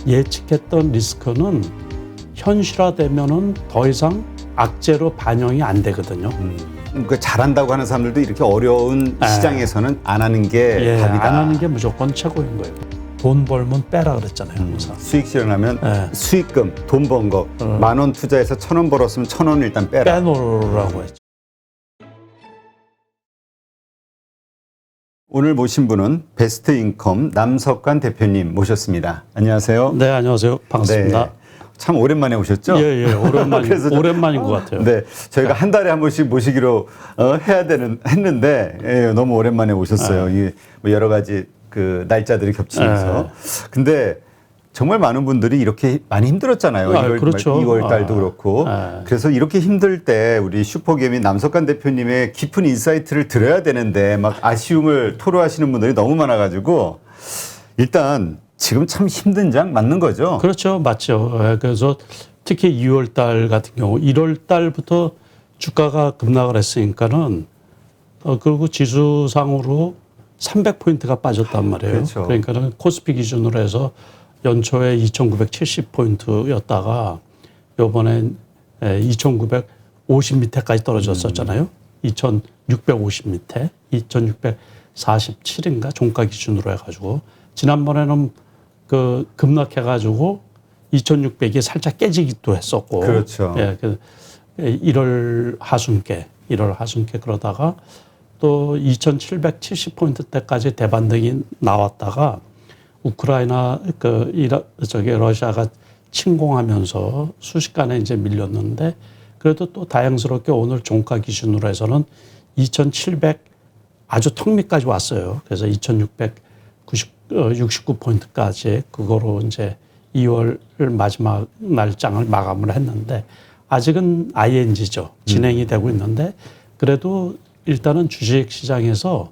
예측했던 리스크는 현실화되면은 더 이상 악재로 반영이 안 되거든요. 그러니까 잘한다고 하는 사람들도 이렇게 어려운 시장에서는 안 하는 게 답이다. 안 하는 게 무조건 최고인 거예요. 돈 벌면 빼라 그랬잖아요. 항상. 수익 실현하면 수익금, 돈 번 거, 10,000원 투자해서 1,000원 벌었으면 1,000원 일단 빼라. 빼놓으라고 했죠. 오늘 모신 분은 베스트 인컴 남석관 대표님 모셨습니다. 안녕하세요. 네, 안녕하세요. 반갑습니다. 네. 참 오랜만에 오셨죠? 예, 오랜만인 것 같아요. 네, 저희가 한 달에 한 번씩 모시기로 했는데 너무 오랜만에 오셨어요. 이게 뭐 여러 가지 그 날짜들이 겹치면서. 근데 정말 많은 분들이 이렇게 많이 힘들었잖아요. 그렇죠. 2월 달도 그렇고. 그래서 이렇게 힘들 때 우리 슈퍼개미 남석관 대표님의 깊은 인사이트를 들어야 되는데 막 아쉬움을 토로하시는 분들이 너무 많아가지고 일단 지금 참 힘든 장 맞는 거죠? 그렇죠. 맞죠. 그래서 특히 2월 달 같은 경우 1월 달부터 주가가 급락을 했으니까는 그리고 지수상으로 300포인트가 빠졌단 말이에요. 그렇죠. 그러니까는 코스피 기준으로 해서 연초에 2,970포인트였다가 요번엔 2,950 밑에까지 떨어졌었잖아요. 2,650 밑에, 2,647인가 종가 기준으로 해가지고 지난번에는 그 급락해가지고 2,600이 살짝 깨지기도 했었고. 그렇죠. 1월 하순께 그러다가 또 2,770포인트 때까지 대반등이 나왔다가 우크라이나 러시아가 침공하면서 순식간에 이제 밀렸는데 그래도 또 다행스럽게 오늘 종가 기준으로 해서는 2,700 아주 턱 밑까지 왔어요. 그래서 2,669포인트까지 그거로 이제 2월 마지막 날장을 마감을 했는데 아직은 ING죠. 진행이 되고 있는데 그래도 일단은 주식 시장에서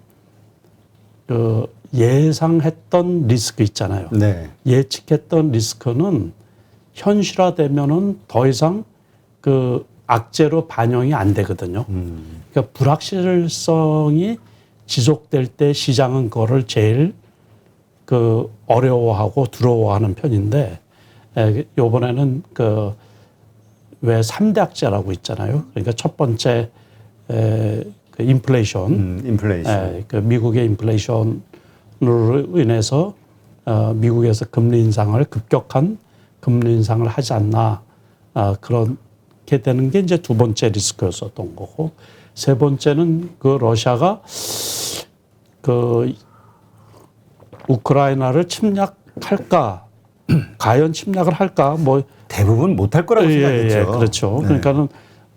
그 예상했던 리스크 있잖아요. 네. 예측했던 리스크는 현실화되면은 더 이상 그 악재로 반영이 안 되거든요. 그러니까 불확실성이 지속될 때 시장은 그거를 제일 그 어려워하고 두려워하는 편인데 요번에는 그 왜 3대 악재라고 있잖아요. 그러니까 첫 번째 그 인플레이션. 그 미국의 인플레이션으로 인해서 미국에서 금리 인상을 급격한 금리 인상을 하지 않나 그렇게 되는 게 이제 두 번째 리스크였었던 거고 세 번째는 그 러시아가 그 우크라이나를 침략할까 과연 침략을 할까 뭐 대부분 못할 거라고 생각했죠. 그렇죠. 네. 그러니까는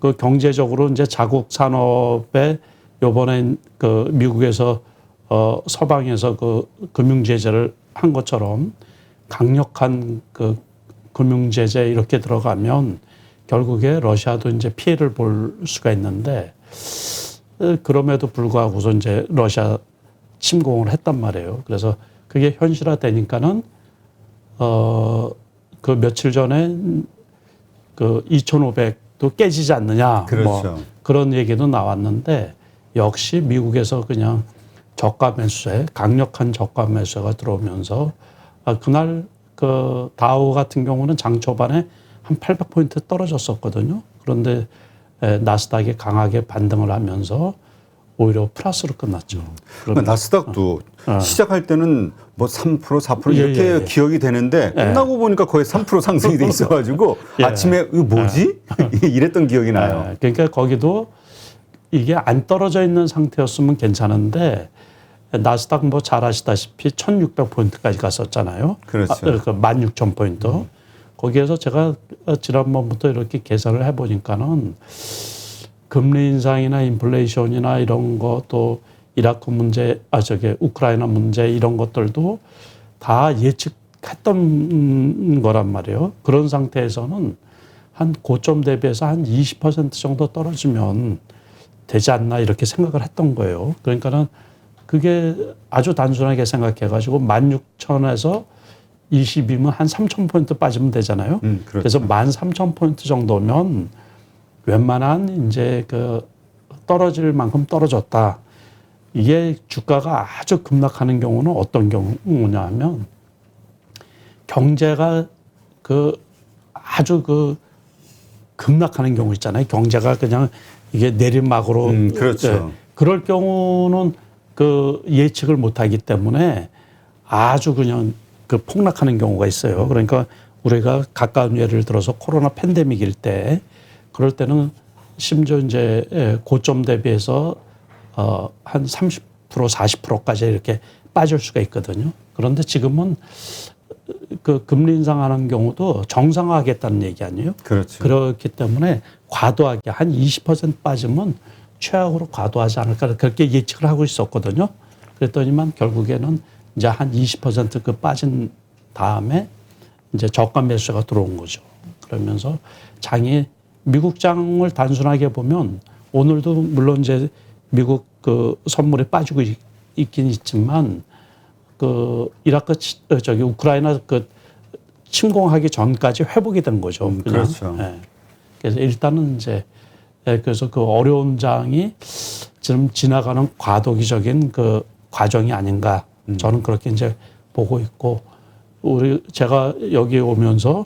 그 경제적으로 이제 자국 산업에 요번엔 그 미국에서 서방에서 그 금융 제재를 한 것처럼 강력한 그 금융 제재 이렇게 들어가면 결국에 러시아도 이제 피해를 볼 수가 있는데 그럼에도 불구하고서 이제 러시아 침공을 했단 말이에요. 그래서 그게 현실화되니까는 그 며칠 전에 그 2,500도 깨지지 않느냐. 그렇죠. 뭐 그런 얘기도 나왔는데 역시 미국에서 그냥 저가 매수세, 강력한 저가 매수세가 들어오면서 그날 그 다우 같은 경우는 장 초반에 한 800포인트 떨어졌었거든요. 그런데 나스닥이 강하게 반등을 하면서 오히려 플러스로 끝났죠. 나스닥도 시작할 때는 뭐 3%, 4% 이렇게 기억이 되는데 끝나고 보니까 거의 3% 상승이 돼 있어가지고 아침에 이거 뭐지? 이랬던 기억이 나요. 그러니까 거기도 이게 안 떨어져 있는 상태였으면 괜찮은데 나스닥 뭐 잘 아시다시피 1,600포인트까지 갔었잖아요. 그렇죠. 16,000포인트. 거기에서 제가 지난번부터 이렇게 계산을 해보니까는 금리 인상이나 인플레이션이나 이런 거 또 이라크 문제, 우크라이나 문제 이런 것들도 다 예측했던 거란 말이에요. 그런 상태에서는 한 고점 대비해서 한 20% 정도 떨어지면 되지 않나 이렇게 생각을 했던 거예요. 그러니까는 그게 아주 단순하게 생각해가지고 16,000에서 20이면 한 3,000포인트 빠지면 되잖아요. 그렇죠. 그래서 13,000포인트 정도면 웬만한 이제 그 떨어질 만큼 떨어졌다. 이게 주가가 아주 급락하는 경우는 어떤 경우냐 하면 경제가 그 아주 그 급락하는 경우 있잖아요. 경제가 그냥 이게 내리막으로 그렇죠. 예, 그럴 경우는 그 예측을 못하기 때문에 아주 그냥 그 폭락하는 경우가 있어요. 그러니까 우리가 가까운 예를 들어서 코로나 팬데믹일 때 그럴 때는 심지어 이제 고점 대비해서 한 30% 40%까지 이렇게 빠질 수가 있거든요. 그런데 지금은 그 금리 인상하는 경우도 정상화하겠다는 얘기 아니에요? 그렇죠. 그렇기 때문에 과도하게 한 20% 빠지면 최악으로 과도하지 않을까 그렇게 예측을 하고 있었거든요. 그랬더니만 결국에는 이제 한 20%그 빠진 다음에 이제 저가 매수가 들어온 거죠. 그러면서 장이 미국 장을 단순하게 보면 오늘도 물론 이제 미국 그 선물이 빠지고 있긴 있지만 그 이라크 저기 우크라이나 그 침공하기 전까지 회복이 된 거죠. 그냥. 그렇죠. 예. 그래서 일단은 이제 그래서 그 어려운 장이 지금 지나가는 과도기적인 그 과정이 아닌가 저는 그렇게 이제 보고 있고 제가 여기 오면서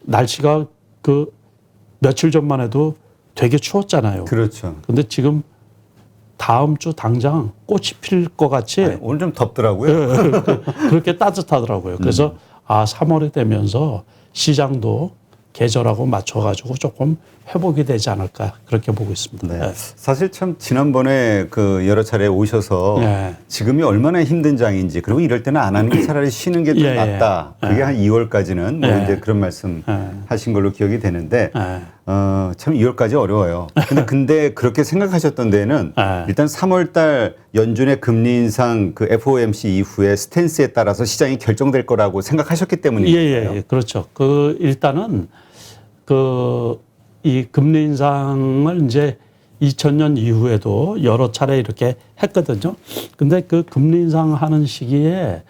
날씨가 그 며칠 전만 해도 되게 추웠잖아요. 그렇죠. 근데 지금 다음 주 당장 꽃이 필 것 같이 아니, 오늘 좀 덥더라고요. 그렇게 따뜻하더라고요. 그래서 3월이 되면서 시장도 계절하고 맞춰가지고 조금 회복이 되지 않을까 그렇게 보고 있습니다. 네. 사실 참 지난번에 그 여러 차례 오셔서 네. 지금이 얼마나 힘든 장인지 그리고 이럴 때는 안 하는 게 차라리 쉬는 게 더 예, 낫다. 그게 한 2월까지는 뭐 예. 이제 그런 말씀 하신 걸로 기억이 되는데 예. 참 2월까지 어려워요. 근데 그렇게 생각하셨던 데는 예. 일단 3월 달 연준의 금리 인상 그 FOMC 이후에 스탠스에 따라서 시장이 결정될 거라고 생각하셨기 때문이에요. 예, 그렇죠. 그 일단은 이 금리 인상을 이제 2000년 이후에도 여러 차례 이렇게 했거든요. 근데 그 금리 인상하는 시기에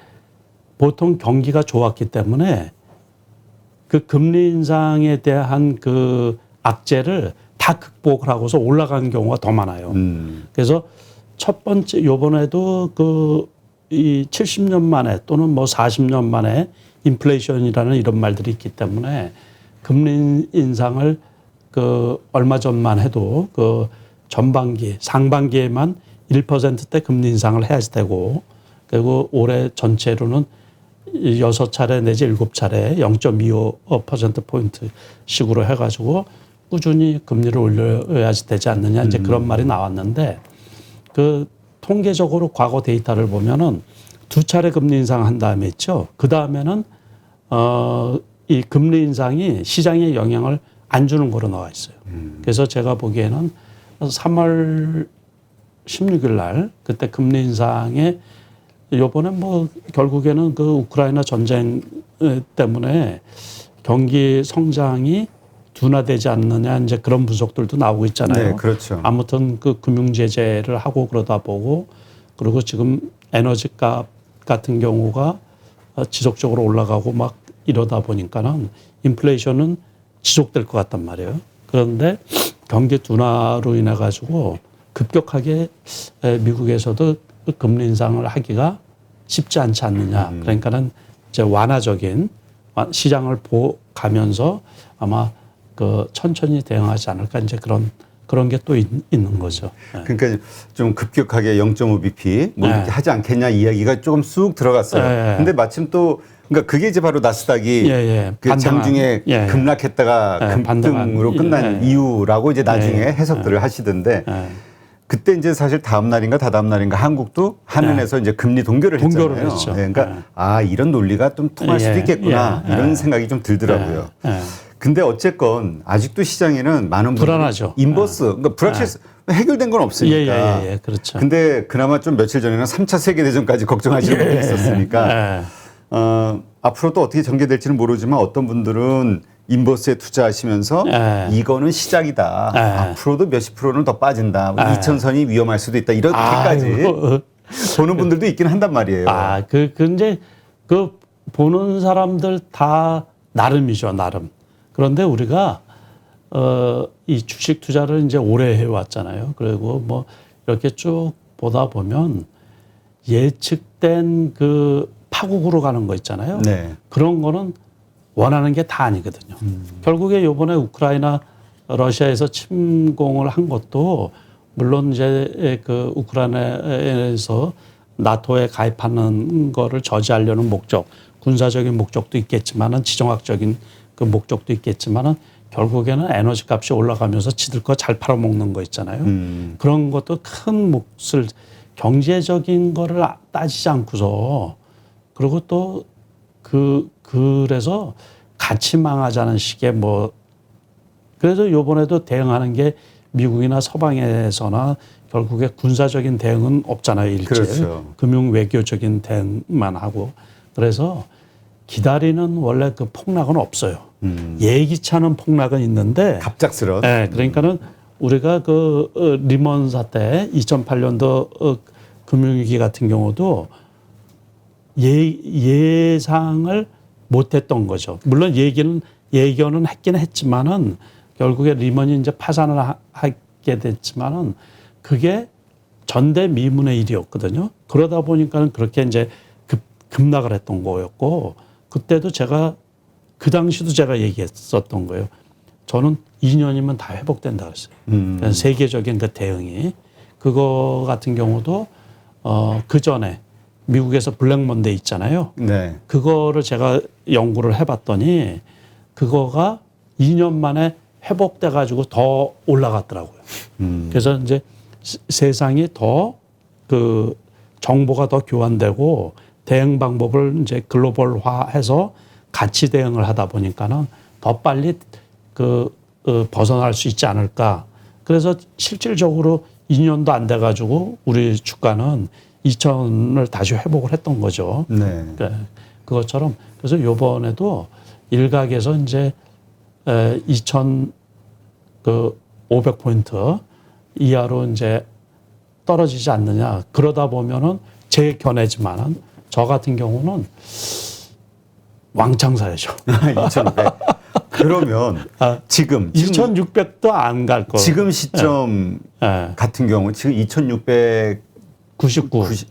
보통 경기가 좋았기 때문에 그 금리 인상에 대한 그 악재를 다 극복을 하고서 올라가는 경우가 더 많아요. 그래서 첫 번째 요번에도 이 70년 만에 또는 뭐 40년 만에 인플레이션이라는 이런 말들이 있기 때문에 금리 인상을 얼마 전만 해도 전반기, 상반기에만 1%대 금리 인상을 해야지 되고 그리고 올해 전체로는 6차례 내지 7차례 0.25%포인트 식으로 해가지고 꾸준히 금리를 올려야지 되지 않느냐 이제 그런 말이 나왔는데 통계적으로 과거 데이터를 보면은 2차례 금리 인상한 다음에 있죠. 그 다음에는 이 금리 인상이 시장에 영향을 안 주는 거로 나와 있어요. 그래서 제가 보기에는 3월 16일 날 그때 금리 인상에 요번에 뭐 결국에는 그 우크라이나 전쟁 때문에 경기 성장이 둔화되지 않느냐 이제 그런 분석들도 나오고 있잖아요. 네, 그렇죠. 아무튼 그 금융 제재를 하고 그러다 보고 그리고 지금 에너지 값 같은 경우가 지속적으로 올라가고 막 이러다 보니까는 인플레이션은 지속될 것 같단 말이에요. 그런데 경기 둔화로 인해 가지고 급격하게 미국에서도 금리 인상을 하기가 쉽지 않지 않느냐. 그러니까는 이제 완화적인 시장을 가면서 아마 천천히 대응하지 않을까 이제 그런 게 또 있는 거죠. 그러니까 좀 급격하게 0.5bp 뭐 이렇게 하지 않겠냐 이야기가 조금 쑥 들어갔어요. 근데 마침 또 그러니까 그게 이제 바로 나스닥이 그 장중에 급락했다가 급등으로 끝난 이유라고 이제 나중에 해석들을 하시던데 그때 이제 사실 다음 날인가 다다음 날인가 한국도 한은에서 이제 금리 동결을 했잖아요. 했죠. 그러니까 이런 논리가 좀 통할 수도 있겠구나 이런 생각이 좀 들더라고요. 근데 어쨌건 아직도 시장에는 많은 분들이 불안하죠. 인버스, 그러니까 불확실 해결된 건 없으니까. 그렇죠. 근데 그나마 좀 며칠 전에는 3차 세계대전까지 걱정하시는 분들이 있었으니까 앞으로 또 어떻게 전개될지는 모르지만 어떤 분들은 인버스에 투자하시면서 이거는 시작이다. 앞으로도 몇십 프로는 더 빠진다. 2000선이 위험할 수도 있다. 이렇게까지 보는 분들도 있긴 한단 말이에요. 근데 보는 사람들 다 나름이죠, 나름. 그런데 우리가 이 주식 투자를 이제 오래 해왔잖아요. 그리고 뭐 이렇게 쭉 보다 보면 예측된 파국으로 가는 거 있잖아요. 네. 그런 거는 원하는 게 다 아니거든요. 결국에 요번에 우크라이나 러시아에서 침공을 한 것도 물론 이제 그 우크라이나에서 나토에 가입하는 거를 저지하려는 목적, 군사적인 목적도 있겠지만은 지정학적인 그 목적도 있겠지만은 결국에는 에너지 값이 올라가면서 지들 거 잘 팔아먹는 거 있잖아요. 그런 것도 큰 몫을 경제적인 거를 따지지 않고서 그리고 또 그래서 같이 망하자는 식의 뭐 그래서 요번에도 대응하는 게 미국이나 서방에서나 결국에 군사적인 대응은 없잖아요. 일체. 그렇죠. 금융 외교적인 대응만 하고. 그래서 기다리는 원래 그 폭락은 없어요. 예기치 않은 폭락은 있는데 갑작스러운. 네, 그러니까는 우리가 그 리먼 사태 2008년도 금융위기 같은 경우도 예상을 못했던 거죠. 물론 예견은 했긴 했지만은 결국에 리먼이 이제 파산을 하게 됐지만은 그게 전대미문의 일이었거든요. 그러다 보니까는 그렇게 이제 급락을 했던 거였고 그때도 제가 그 당시도 제가 얘기했었던 거예요. 저는 2년이면 다 회복된다 그랬어요. 그러니까 세계적인 그 대응이 그거 같은 경우도 그 전에 미국에서 블랙먼데이 있잖아요. 네. 그거를 제가 연구를 해봤더니 그거가 2년 만에 회복돼 가지고 더 올라갔더라고요. 그래서 이제 세상이 더 그 정보가 더 교환되고 대응 방법을 이제 글로벌화해서 같이 대응을 하다 보니까는 더 빨리 벗어날 수 있지 않을까. 그래서 실질적으로 2년도 안 돼 가지고 우리 주가는 2천을 다시 회복을 했던 거죠. 네. 그것처럼 그래서 요번에도 일각에서 이제 2,500포인트 이하로 이제 떨어지지 않느냐. 그러다 보면은 제 견해지만은 저 같은 경우는 왕창 사야죠. 2,600. 그러면 지금 2,600도 안 갈 거. 지금 시점 같은 경우 지금 2,699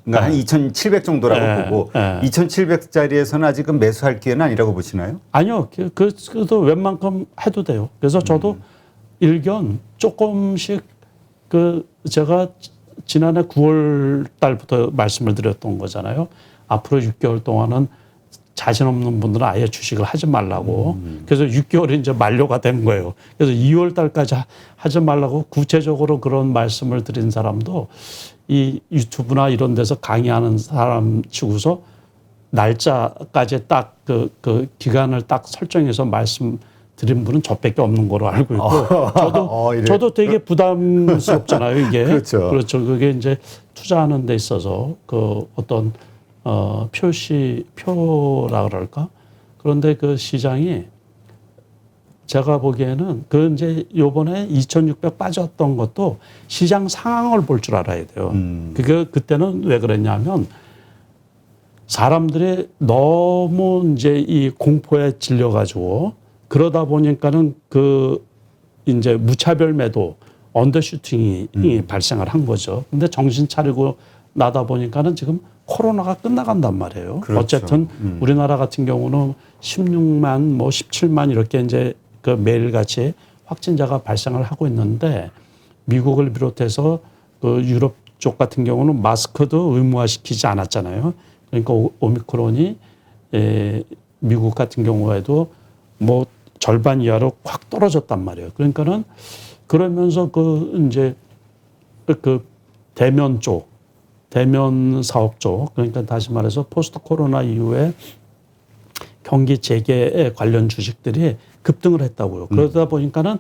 그러니까 한 2,700 정도라고 보고 2,700짜리에서는 아직은 매수할 기회는 아니라고 보시나요? 아니요. 그래도 웬만큼 해도 돼요. 그래서 저도 일견 조금씩 제가 지난해 9월 달부터 말씀을 드렸던 거잖아요. 앞으로 6개월 동안은 자신 없는 분들은 아예 주식을 하지 말라고. 그래서 6개월이 이제 만료가 된 거예요. 그래서 2월 달까지 하지 말라고 구체적으로 그런 말씀을 드린 사람도 이 유튜브나 이런 데서 강의하는 사람 치고서 날짜까지 딱 그 기간을 딱 설정해서 말씀드린 분은 저밖에 없는 거로 알고 있고 저도 되게 부담스럽잖아요 이게. 그렇죠. 그게 이제 투자하는 데 있어서 그 어떤 표라 그럴까? 그런데 그 시장이 제가 보기에는 이제 요번에 2,600 빠졌던 것도 시장 상황을 볼 줄 알아야 돼요. 그때는 왜 그랬냐면 사람들이 너무 이제 이 공포에 질려가지고 그러다 보니까는 이제 무차별 매도 언더슈팅이 발생을 한 거죠. 근데 정신 차리고 나다 보니까는 지금 코로나가 끝나간단 말이에요. 그렇죠. 어쨌든 우리나라 같은 경우는 16만, 뭐 17만 이렇게 이제 매일같이 확진자가 발생을 하고 있는데 미국을 비롯해서 유럽 쪽 같은 경우는 마스크도 의무화시키지 않았잖아요. 그러니까 오미크론이 미국 같은 경우에도 뭐 절반 이하로 확 떨어졌단 말이에요. 그러니까는 그러면서 이제 대면 사업 쪽, 그러니까 다시 말해서 포스트 코로나 이후에 경기 재개에 관련 주식들이 급등을 했다고요. 그러다 보니까는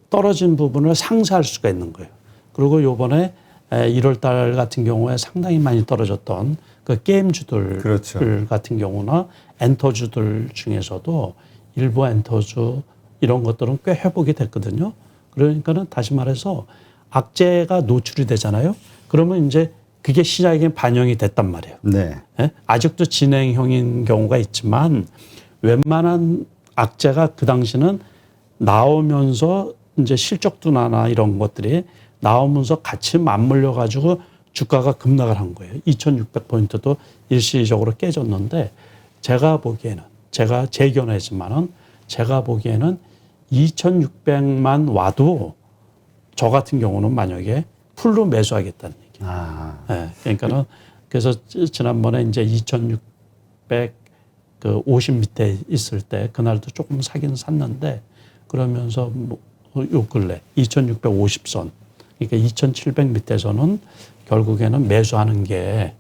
떨어진 부분을 상쇄할 수가 있는 거예요. 그리고 요번에 1월 달 같은 경우에 상당히 많이 떨어졌던 게임주들 그렇죠. 같은 경우나 엔터주들 중에서도 일부 엔터주 이런 것들은 꽤 회복이 됐거든요. 그러니까는 다시 말해서 악재가 노출이 되잖아요. 그러면 이제 그게 시장에 반영이 됐단 말이에요. 네. 아직도 진행형인 경우가 있지만 웬만한 악재가 그 당시는 나오면서 이제 실적 둔화나 이런 것들이 나오면서 같이 맞물려 가지고 주가가 급락을 한 거예요. 2,600포인트도 일시적으로 깨졌는데 제가 보기에는 제가 제 견해지만은 제가 보기에는 2,600만 와도 저 같은 경우는 만약에 풀로 매수하겠다는 얘기예요. 아. 네, 그러니까는 그래서 지난번에 이제 2,650 밑에 있을 때 그날도 조금 사긴 샀는데 그러면서 뭐 요 근래 2,650선 그러니까 2,700 밑에서는 결국에는 매수하는 게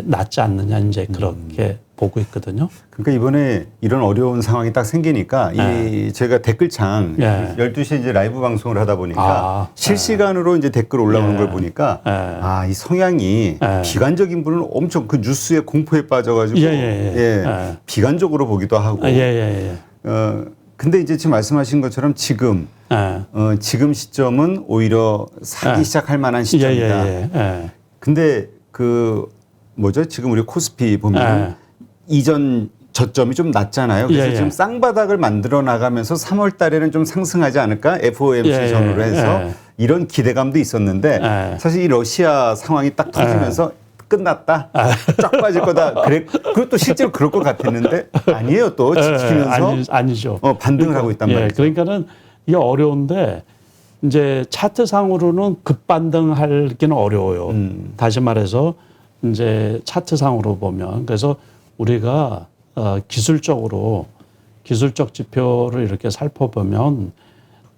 낫지 않느냐 이제 그렇게 보고 있거든요. 그러니까 이번에 이런 어려운 상황이 딱 생기니까 이 제가 댓글창 12시에 이제 라이브 방송을 하다 보니까 실시간으로 이제 댓글 올라오는 걸 보니까 이 성향이 비관적인 분은 엄청 그 뉴스의 공포에 빠져가지고 비관적으로 보기도 하고 근데 이제 지금 말씀하신 것처럼 지금 지금 시점은 오히려 사기 시작할 만한 시점이다. 근데 그 뭐죠? 지금 우리 코스피 보면 이전 저점이 좀 낮잖아요. 그래서 지금 쌍바닥을 만들어 나가면서 3월 달에는 좀 상승하지 않을까? FOMC 전후로 해서 이런 기대감도 있었는데 사실 이 러시아 상황이 딱 터지면서 끝났다. 쫙 빠질 거다. 그것도 실제로 그럴 것 같았는데 아니에요. 또 지키면서 아니죠. 반등을 하고 있단 말이에요. 그러니까는 이게 어려운데 이제 차트상으로는 급반등하기는 어려워요. 다시 말해서 이제 차트상으로 보면 그래서 우리가 기술적 지표를 이렇게 살펴보면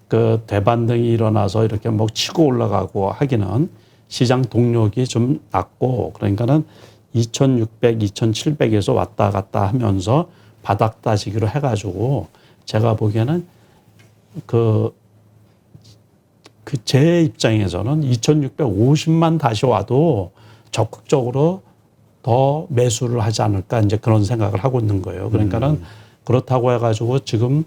그 대반등이 일어나서 이렇게 뭐 치고 올라가고 하기는 시장 동력이 좀 낮고 그러니까는 2,600, 2,700에서 왔다 갔다 하면서 바닥 다지기로 해가지고 제가 보기에는 제 입장에서는 2,650만 다시 와도 적극적으로 더 매수를 하지 않을까 이제 그런 생각을 하고 있는 거예요. 그러니까는 그렇다고 해가지고 지금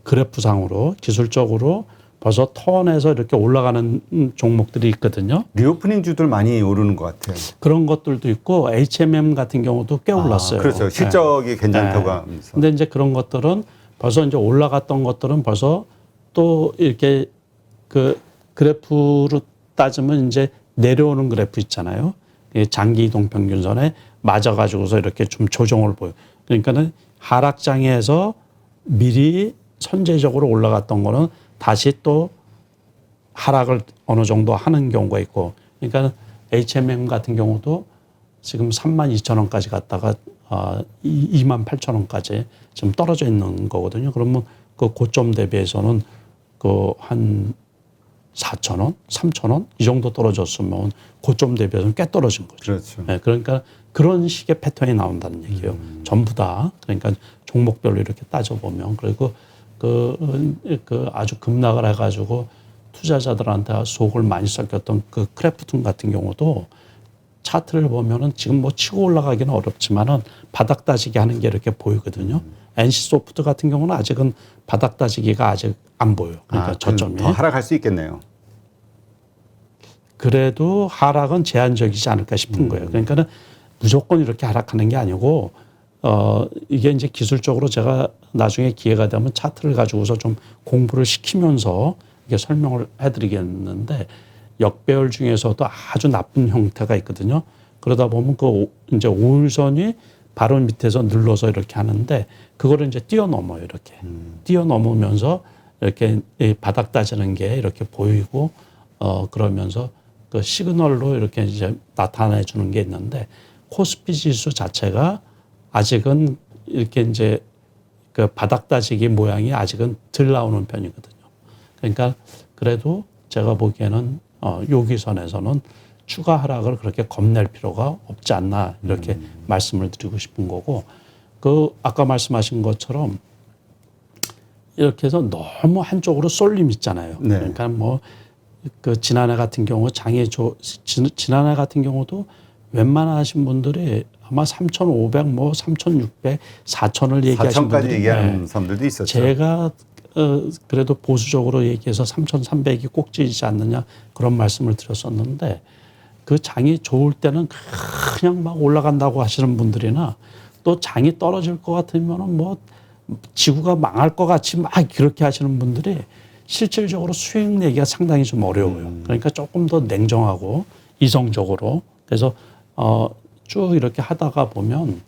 그래프상으로 기술적으로 벌써 턴에서 이렇게 올라가는 종목들이 있거든요. 리오프닝 주들 많이 오르는 것 같아요. 그런 것들도 있고 HMM 같은 경우도 꽤 올랐어요. 그렇죠. 실적이 괜찮다고 하면서. 근데 이제 그런 것들은 벌써 이제 올라갔던 것들은 벌써 또 이렇게 그 그래프로 따지면 이제 내려오는 그래프 있잖아요. 장기 이동 평균선에 맞아가지고서 이렇게 좀 조정을 보여. 그러니까는 하락장에서 미리 선제적으로 올라갔던 거는 다시 또 하락을 어느 정도 하는 경우가 있고, 그러니까 HMM 같은 경우도 지금 32,000원까지 갔다가 28,000원까지 지금 떨어져 있는 거거든요. 그러면 그 고점 대비해서는 그 한 4,000원, 3,000원 이 정도 떨어졌으면 고점 대비해서는 꽤 떨어진 거죠. 그렇죠. 네, 그러니까 그런 식의 패턴이 나온다는 얘기예요. 전부 다. 그러니까 종목별로 이렇게 따져보면 그리고 그 아주 급락을 해가지고 투자자들한테 속을 많이 썩였던 그 크래프톤 같은 경우도 차트를 보면은 지금 뭐 치고 올라가기는 어렵지만은 바닥 다지기 하는 게 이렇게 보이거든요. NC 소프트 같은 경우는 아직은 바닥 다지기가 아직 안 보여요. 그러니까 저점이. 더 하락할 수 있겠네요. 그래도 하락은 제한적이지 않을까 싶은 거예요. 그러니까는 무조건 이렇게 하락하는 게 아니고 이게 이제 기술적으로 제가 나중에 기회가 되면 차트를 가지고서 좀 공부를 시키면서 이게 설명을 해드리겠는데 역배열 중에서도 아주 나쁜 형태가 있거든요. 그러다 보면 그 이제 5일선이 바로 밑에서 눌러서 이렇게 하는데 그거를 이제 뛰어넘어요. 이렇게 뛰어넘으면서 이렇게 바닥 다지는 게 이렇게 보이고 그러면서 그 시그널로 이렇게 이제 나타내 주는 게 있는데 코스피 지수 자체가 아직은 이렇게 이제 그 바닥 다지기 모양이 아직은 덜 나오는 편이거든요. 그러니까 그래도 제가 보기에는 여기선에서는 추가 하락을 그렇게 겁낼 필요가 없지 않나 이렇게 말씀을 드리고 싶은 거고 그 아까 말씀하신 것처럼 이렇게 해서 너무 한쪽으로 쏠림 있잖아요. 네. 그러니까 뭐 그 지난해 같은 경우 지난해 같은 경우도 웬만하신 분들이 아마 3,500, 뭐 3,600, 4,000을 얘기하시는 4,000까지 분들이 얘기하는 사람들도 있었죠. 제가 그래도 보수적으로 얘기해서 3,300이 꼭지이지 않느냐 그런 말씀을 드렸었는데 그 장이 좋을 때는 그냥 막 올라간다고 하시는 분들이나 또 장이 떨어질 것 같으면은 뭐 지구가 망할 것 같이 막 그렇게 하시는 분들이 실질적으로 수익 내기가 상당히 좀 어려워요. 그러니까 조금 더 냉정하고 이성적으로. 그래서 쭉 이렇게 하다가 보면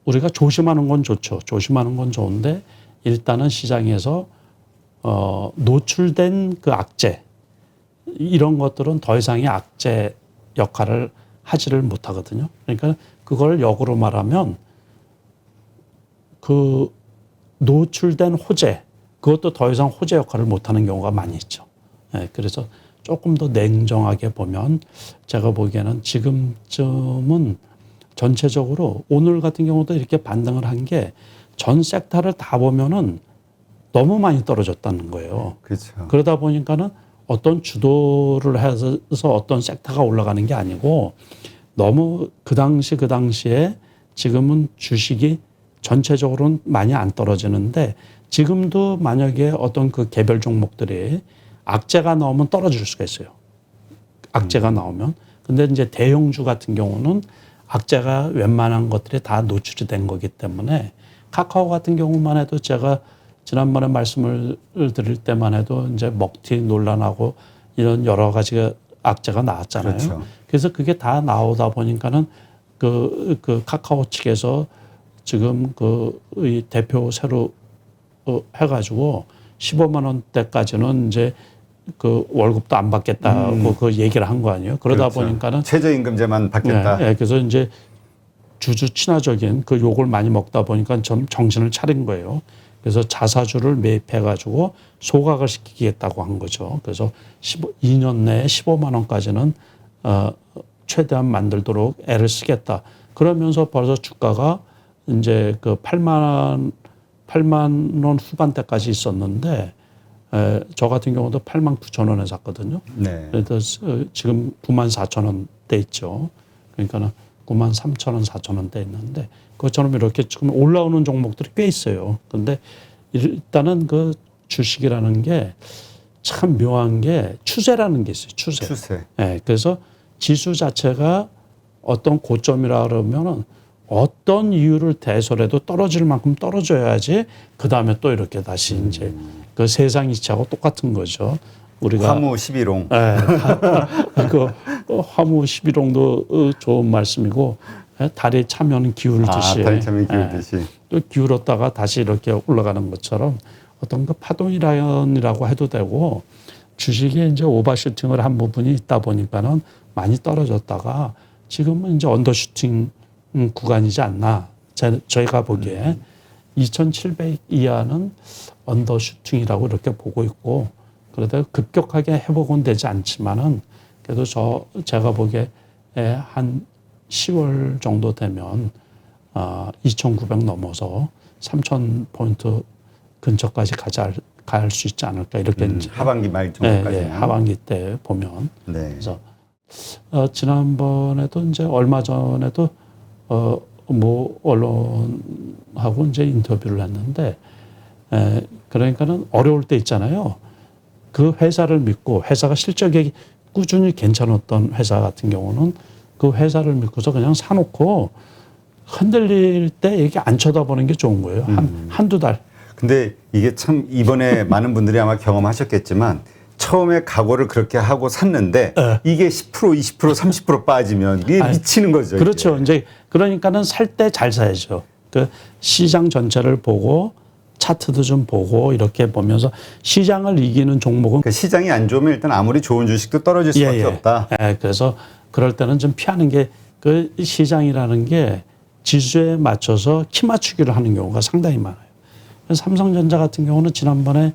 우리가 조심하는 건 좋죠. 조심하는 건 좋은데 일단은 시장에서 노출된 그 악재 이런 것들은 더 이상의 악재 역할을 하지를 못하거든요. 그러니까 그걸 역으로 말하면 그 노출된 호재 그것도 더 이상 호재 역할을 못하는 경우가 많이 있죠. 네, 그래서 조금 더 냉정하게 보면 제가 보기에는 지금쯤은 전체적으로 오늘 같은 경우도 이렇게 반등을 한 게 전 섹터를 다 보면은 너무 많이 떨어졌다는 거예요. 그렇죠. 그러다 보니까는 어떤 주도를 해서 어떤 섹터가 올라가는 게 아니고 너무 그 당시에 지금은 주식이 전체적으로는 많이 안 떨어지는데 지금도 만약에 어떤 그 개별 종목들이 악재가 나오면 떨어질 수가 있어요. 악재가 나오면. 근데 이제 대형주 같은 경우는 악재가 웬만한 것들이 다 노출이 된 거기 때문에 카카오 같은 경우만 해도 제가 지난번에 말씀을 드릴 때만 해도 이제 먹튀 논란하고 이런 여러 가지가 악재가 나왔잖아요. 그렇죠. 그래서 그게 다 나오다 보니까는 그 카카오 측에서 지금 이 대표 새로 해가지고 15만 원대까지는 이제 그 월급도 안 받겠다고 그 얘기를 한 거 아니에요. 그러다 그렇죠. 보니까는 최저임금제만 받겠다. 네, 그래서 이제 주주 친화적인 그 욕을 많이 먹다 보니까 좀 정신을 차린 거예요. 그래서 자사주를 매입해가지고 소각을 시키겠다고 한 거죠. 그래서 2년 내에 15만 원까지는 최대한 만들도록 애를 쓰겠다. 그러면서 벌써 주가가 이제 그 8만 원 후반대까지 있었는데 저 같은 경우도 8만 9천 원에 샀거든요. 네. 그래서 지금 9만 4천 원대 있죠. 그러니까는 9만 3천 원, 4천 원대 있는데 그것처럼 이렇게 지금 올라오는 종목들이 꽤 있어요. 근데 일단은 그 주식이라는 게 참 묘한 게 추세라는 게 있어요. 추세. 네, 그래서 지수 자체가 어떤 고점이라 그러면은 어떤 이유를 대설해도 떨어질 만큼 떨어져야지 그 다음에 또 이렇게 다시 이제 그 세상 이치하고 똑같은 거죠. 우리가 화무 11홍. 네, 그 화무 11홍도 좋은 말씀이고 달이 차면 기울듯이 달이 차면 기울듯이 또 기울었다가 다시 이렇게 올라가는 것처럼 어떤 그 파동이라고 해도 되고 주식에 이제 오버슈팅을 한 부분이 있다 보니까는 많이 떨어졌다가 지금은 이제 언더슈팅 구간이지 않나. 저희가 보기에 2,700 이하는 언더슈팅이라고 이렇게 보고 있고 그래도 급격하게 회복은 되지 않지만은 그래도 제가 보기에 한 10월 정도 되면 2,900 넘어서 3,000포인트 근처까지 갈 수 있지 않을까 이렇게 이제 하반기 말 정도까지. 네, 하반기 때 보면 네. 그래서 지난번에도 이제 얼마 전에도 뭐 언론하고 이제 인터뷰를 했는데 그러니까는 어려울 때 있잖아요. 그 회사를 믿고 회사가 실적이 꾸준히 괜찮았던 회사 같은 경우는 그 회사를 믿고서 그냥 사놓고 흔들릴 때 이렇게 안 쳐다보는 게 좋은 거예요. 한두 달. 근데 이게 참 이번에 많은 분들이 아마 경험하셨겠지만 처음에 각오를 그렇게 하고 샀는데 이게 10%, 20%, 30% 빠지면 이게 미치는 거죠. 그렇죠. 이게. 이제 그러니까는 살 때 잘 사야죠. 그 시장 전체를 보고 차트도 좀 보고 이렇게 보면서 시장을 이기는 종목은 그 시장이 안 좋으면 일단 아무리 좋은 주식도 떨어질 수밖에 없다. 그래서 그럴 때는 좀 피하는 게 그 시장이라는 게 지수에 맞춰서 키 맞추기를 하는 경우가 상당히 많아요. 삼성전자 같은 경우는 지난번에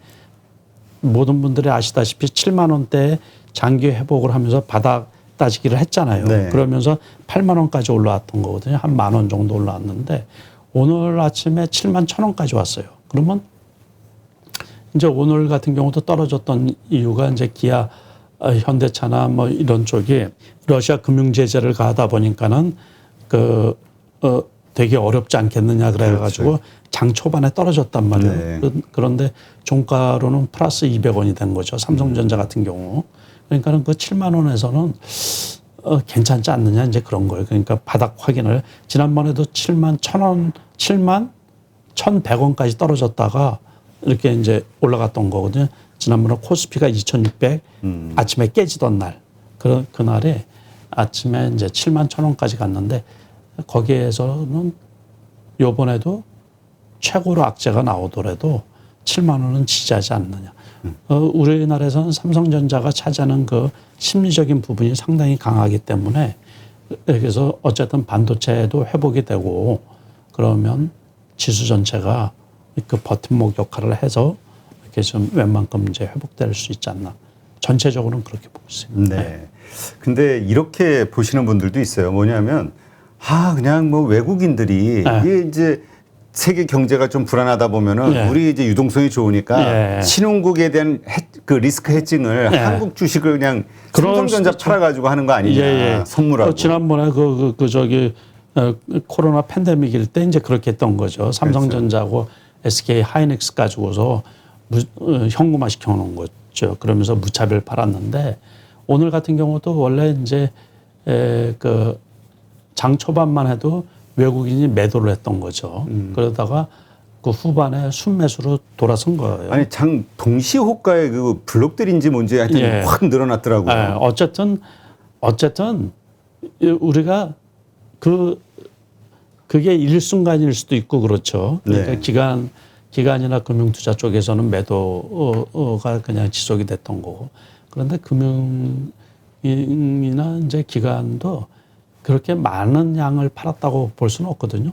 모든 분들이 아시다시피 7만 원대에 장기 회복을 하면서 바닥 따지기를 했잖아요. 네. 그러면서 8만 원까지 올라왔던 거거든요. 한 1만 원 정도 올라왔는데 오늘 아침에 7만 1천 원까지 왔어요. 그러면 이제 오늘 같은 경우도 떨어졌던 이유가 이제 기아, 현대차나 뭐 이런 쪽이 러시아 금융 제재를 가하다 보니까는 되게 어렵지 않겠느냐 그래가지고 그렇죠. 장 초반에 떨어졌단 말이에요. 네. 그런데 종가로는 플러스 200원이 된 거죠. 삼성전자 같은 경우. 그러니까는 그 7만 원에서는 괜찮지 않느냐 이제 그런 거예요. 그러니까 바닥 확인을 지난번에도 7만 1,000원, 7만 1,100원까지 떨어졌다가 이렇게 이제 올라갔던 거거든요. 지난번에 코스피가 2,600 아침에 깨지던 날. 그날에 아침에 이제 7만 1,000원까지 갔는데 거기에서는 요번에도 최고로 악재가 나오더라도 7만 원은 지지하지 않느냐. 우리나라에서는 삼성전자가 차지하는 그 심리적인 부분이 상당히 강하기 때문에 그래서 어쨌든 반도체도 회복이 되고 그러면 지수 전체가 그 버팀목 역할을 해서 이렇게 좀 웬만큼 이제 회복될 수 있지 않나. 전체적으로는 그렇게 보고 있습니다. 네. 근데 이렇게 보시는 분들도 있어요. 뭐냐면 그냥 뭐 외국인들이 네. 이게 이제 세계 경제가 좀 불안하다 보면은 네. 우리 이제 유동성이 좋으니까 네. 신흥국에 대한 그 리스크 해칭을 네. 한국 주식을 그냥 그럴 삼성전자 수도 있죠. 팔아가지고 하는 거 아니냐 선물하고. 지난번에 코로나 팬데믹일 때 이제 그렇게 했던 거죠. 삼성전자하고 SK 하이닉스 가지고서 현금화 시켜놓은 거죠. 그러면서 무차별 팔았는데 오늘 같은 경우도 원래 이제 그 장 초반만 해도 외국인이 매도를 했던 거죠. 그러다가 그 후반에 순매수로 돌아선 거예요. 아니 장 동시 호가의 그 블록들인지 뭔지 하여튼 예. 확 늘어났더라고요. 어쨌든 우리가 그게 일순간일 수도 있고 그렇죠. 그러니까 네. 기관이나 금융투자 쪽에서는 매도가 그냥 지속이 됐던 거고. 그런데 금융이나 이제 기관도 그렇게 많은 양을 팔았다고 볼 수는 없거든요.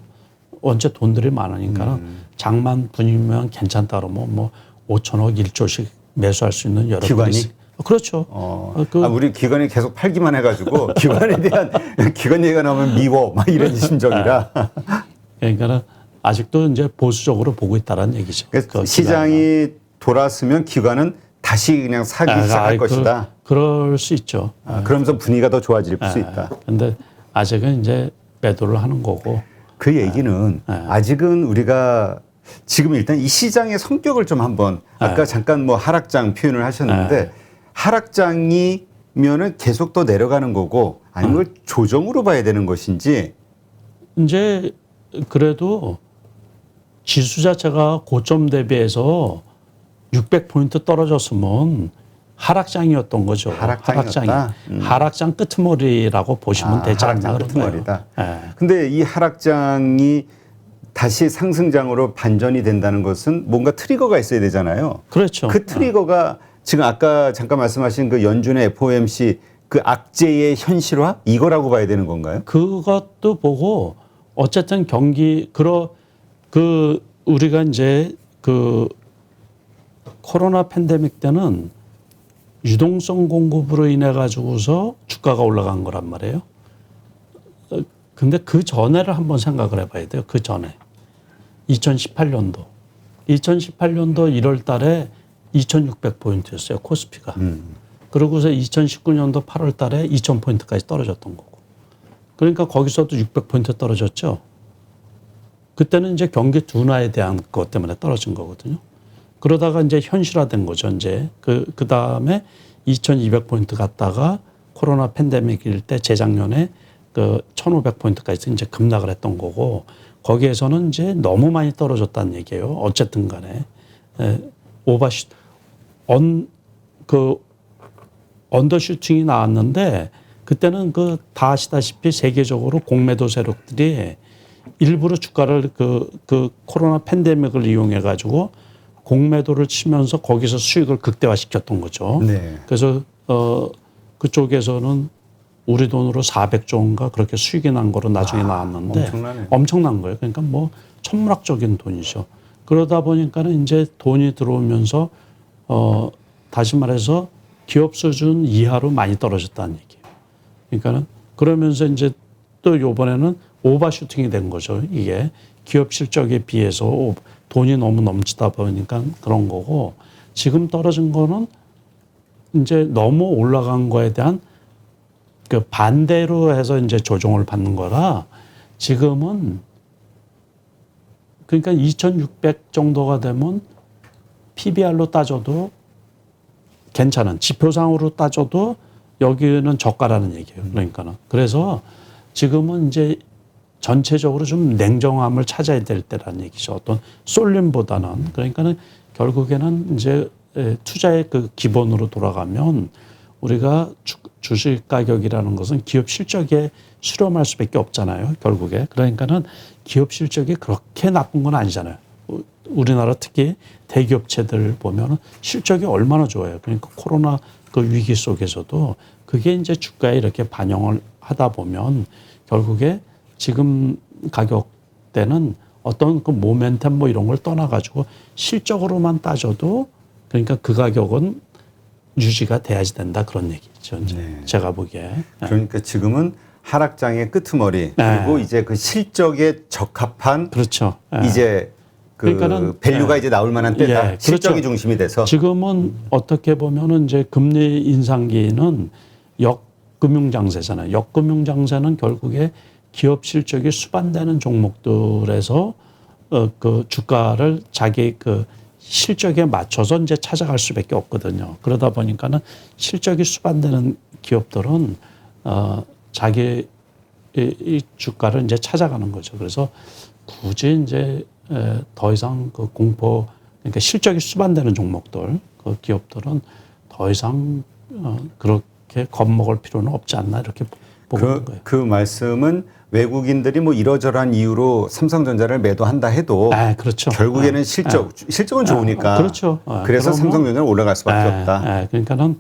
원체 돈들이 많으니까는 장만 분위면 괜찮다 그러면 뭐 5천억 1조씩 매수할 수 있는 여러 기관이? 그렇죠. 우리 기관이 계속 팔기만 해가지고 기관에 대한 기관 얘기가 나오면 미워 막 이런 심정이라. 그러니까는 아직도 이제 보수적으로 보고 있다라는 얘기죠. 그러니까 시장이 돌았으면 기관은 다시 그냥 사기 시작할 것이다. 그럴 수 있죠. 그러면서 분위기가 더 좋아질 수 있다. 그런데 아직은 이제 매도를 하는 거고. 그 얘기는 아직은 우리가 지금 일단 이 시장의 성격을 좀 한번 아까 잠깐 뭐 하락장 표현을 하셨는데 하락장이면은 계속 더 내려가는 거고 아니면 조정으로 봐야 되는 것인지. 이제 그래도 지수 자체가 고점 대비해서 600포인트 떨어졌으면 하락장이었던 거죠. 하락장이었다? 하락장 끄트머리라고 보시면 되지 않나 하락장 끄트머리다. 네. 근데 이 하락장이 다시 상승장으로 반전이 된다는 것은 뭔가 트리거가 있어야 되잖아요. 그렇죠. 그 트리거가 지금 아까 잠깐 말씀하신 그 연준의 FOMC 그 악재의 현실화 이거라고 봐야 되는 건가요? 그것도 보고 어쨌든 우리가 이제 그 코로나 팬데믹 때는 유동성 공급으로 인해 가지고서 주가가 올라간 거란 말이에요. 근데 그 전에를 한번 생각을 해봐야 돼요. 그 전에 2018년도 1월 달에 2,600포인트였어요. 코스피가. 그러고서 2019년도 8월 달에 2,000포인트까지 떨어졌던 거고. 그러니까 거기서도 600포인트 떨어졌죠. 그때는 이제 경기 둔화에 대한 것 때문에 떨어진 거거든요. 그러다가 이제 현실화된 거죠. 이제 그 다음에 2,200포인트 갔다가 코로나 팬데믹일 때 재작년에 그 1,500포인트까지 이제 급락을 했던 거고 거기에서는 이제 너무 많이 떨어졌다는 얘기예요. 어쨌든 간에 언더슈팅이 나왔는데 그때는 다 아시다시피 세계적으로 공매도 세력들이 일부러 주가를 그 코로나 팬데믹을 이용해 가지고 공매도를 치면서 거기서 수익을 극대화시켰던 거죠. 네. 그래서 그쪽에서는 우리 돈으로 400조인가 그렇게 수익이 난 거로 나중에 나왔는데 엄청나네. 엄청난 거예요. 그러니까 뭐 천문학적인 돈이죠. 그러다 보니까는 이제 돈이 들어오면서 다시 말해서 기업 수준 이하로 많이 떨어졌다는 얘기예요. 그러니까는 그러면서 이제 또 요번에는 오버슈팅이 된 거죠. 이게 기업 실적에 비해서 돈이 너무 넘치다 보니까 그런 거고 지금 떨어진 거는 이제 너무 올라간 거에 대한 그 반대로 해서 이제 조정을 받는 거라 지금은 그러니까 2,600 정도가 되면 PBR로 따져도 괜찮은 지표상으로 따져도 여기는 저가라는 얘기예요. 그러니까는 그래서 지금은 이제 전체적으로 좀 냉정함을 찾아야 될 때라는 얘기죠. 어떤 쏠림보다는 그러니까는 결국에는 이제 투자의 그 기본으로 돌아가면 우리가 주식 가격이라는 것은 기업 실적에 수렴할 수밖에 없잖아요. 결국에. 그러니까는 기업 실적이 그렇게 나쁜 건 아니잖아요. 우리나라 특히 대기업체들 보면은 실적이 얼마나 좋아요. 그러니까 코로나 그 위기 속에서도 그게 이제 주가에 이렇게 반영을 하다 보면 결국에 지금 가격대는 어떤 그 모멘텀 뭐 이런 걸 떠나가지고 실적으로만 따져도 그러니까 그 가격은 유지가 돼야지 된다 그런 얘기죠. 이제 네. 제가 보기에. 그러니까 지금은 하락장의 끄트머리 그리고 이제 그 실적에 적합한 그렇죠. 이제 그 그러니까는 밸류가 이제 나올 만한 때다. 그렇죠. 실적이 중심이 돼서 지금은 어떻게 보면은 이제 금리 인상기는 역금융장세잖아요. 역금융장세는 결국에 기업 실적이 수반되는 종목들에서 그 주가를 자기 그 실적에 맞춰서 이제 찾아갈 수밖에 없거든요. 그러다 보니까는 실적이 수반되는 기업들은 자기 이 주가를 이제 찾아가는 거죠. 그래서 굳이 이제 더 이상 그 공포 그러니까 실적이 수반되는 종목들 그 기업들은 더 이상 그렇게 겁먹을 필요는 없지 않나 이렇게 보고 있는 거예요. 그 말씀은 외국인들이 뭐 이러저러한 이유로 삼성전자를 매도한다 해도 그렇죠. 결국에는 실적은 좋으니까 그렇죠. 그래서 삼성전자는 올라갈 수밖에 없다. 그러니까는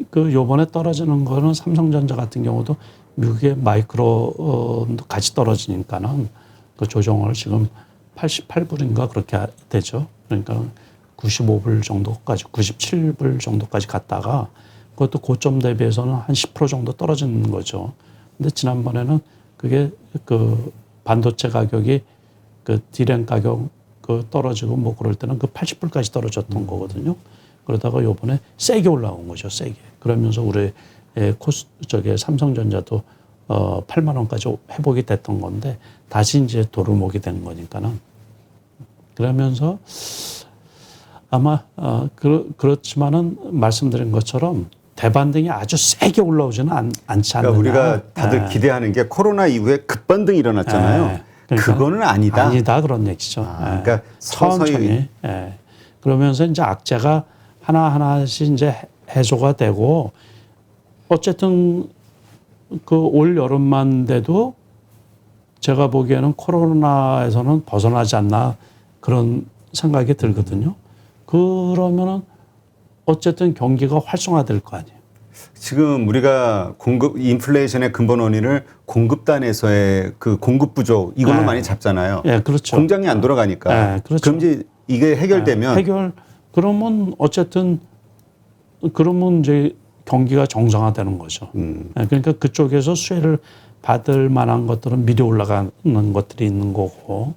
그 요번에 떨어지는 거는 삼성전자 같은 경우도 미국의 마이크로 같이 떨어지니까는 그 조정을 지금 88불인가 그렇게 되죠. 그러니까 95불 정도까지 97불 정도까지 갔다가 그것도 고점 대비해서는 한 10% 정도 떨어지는 거죠. 근데 지난번에는 그게 그 반도체 가격이 그 디램 가격 그 떨어지고 뭐 그럴 때는 그 80불까지 떨어졌던 거거든요. 그러다가 요번에 세게 올라온 거죠. 세게. 그러면서 우리 삼성전자도 8만 원까지 회복이 됐던 건데 다시 이제 도루묵이 된 거니까는 그러면서 아마 그렇지만은 말씀드린 것처럼 대반등이 아주 세게 올라오지는 않지 않느냐. 그러니까 우리가 다들 기대하는 게 코로나 이후에 급반등이 일어났잖아요. 그러니까 그거는 아니다. 아니다 그런 얘기죠. 그러니까 천천히. 그러면서 이제 악재가 하나하나씩 이제 해소가 되고 어쨌든 그 올 여름만 돼도 제가 보기에는 코로나에서는 벗어나지 않나 그런 생각이 들거든요. 그러면은 어쨌든 경기가 활성화될 거 아니에요. 지금 우리가 인플레이션의 근본 원인을 공급단에서의 그 공급 부족 이걸로 많이 잡잖아요. 그렇죠. 공장이 안 돌아가니까. 그렇죠. 그럼 이제 이게 해결되면 그러면 어쨌든 그러면 이제 경기가 정상화되는 거죠. 그러니까 그쪽에서 수혜를 받을 만한 것들은 미리 올라가는 것들이 있는 거고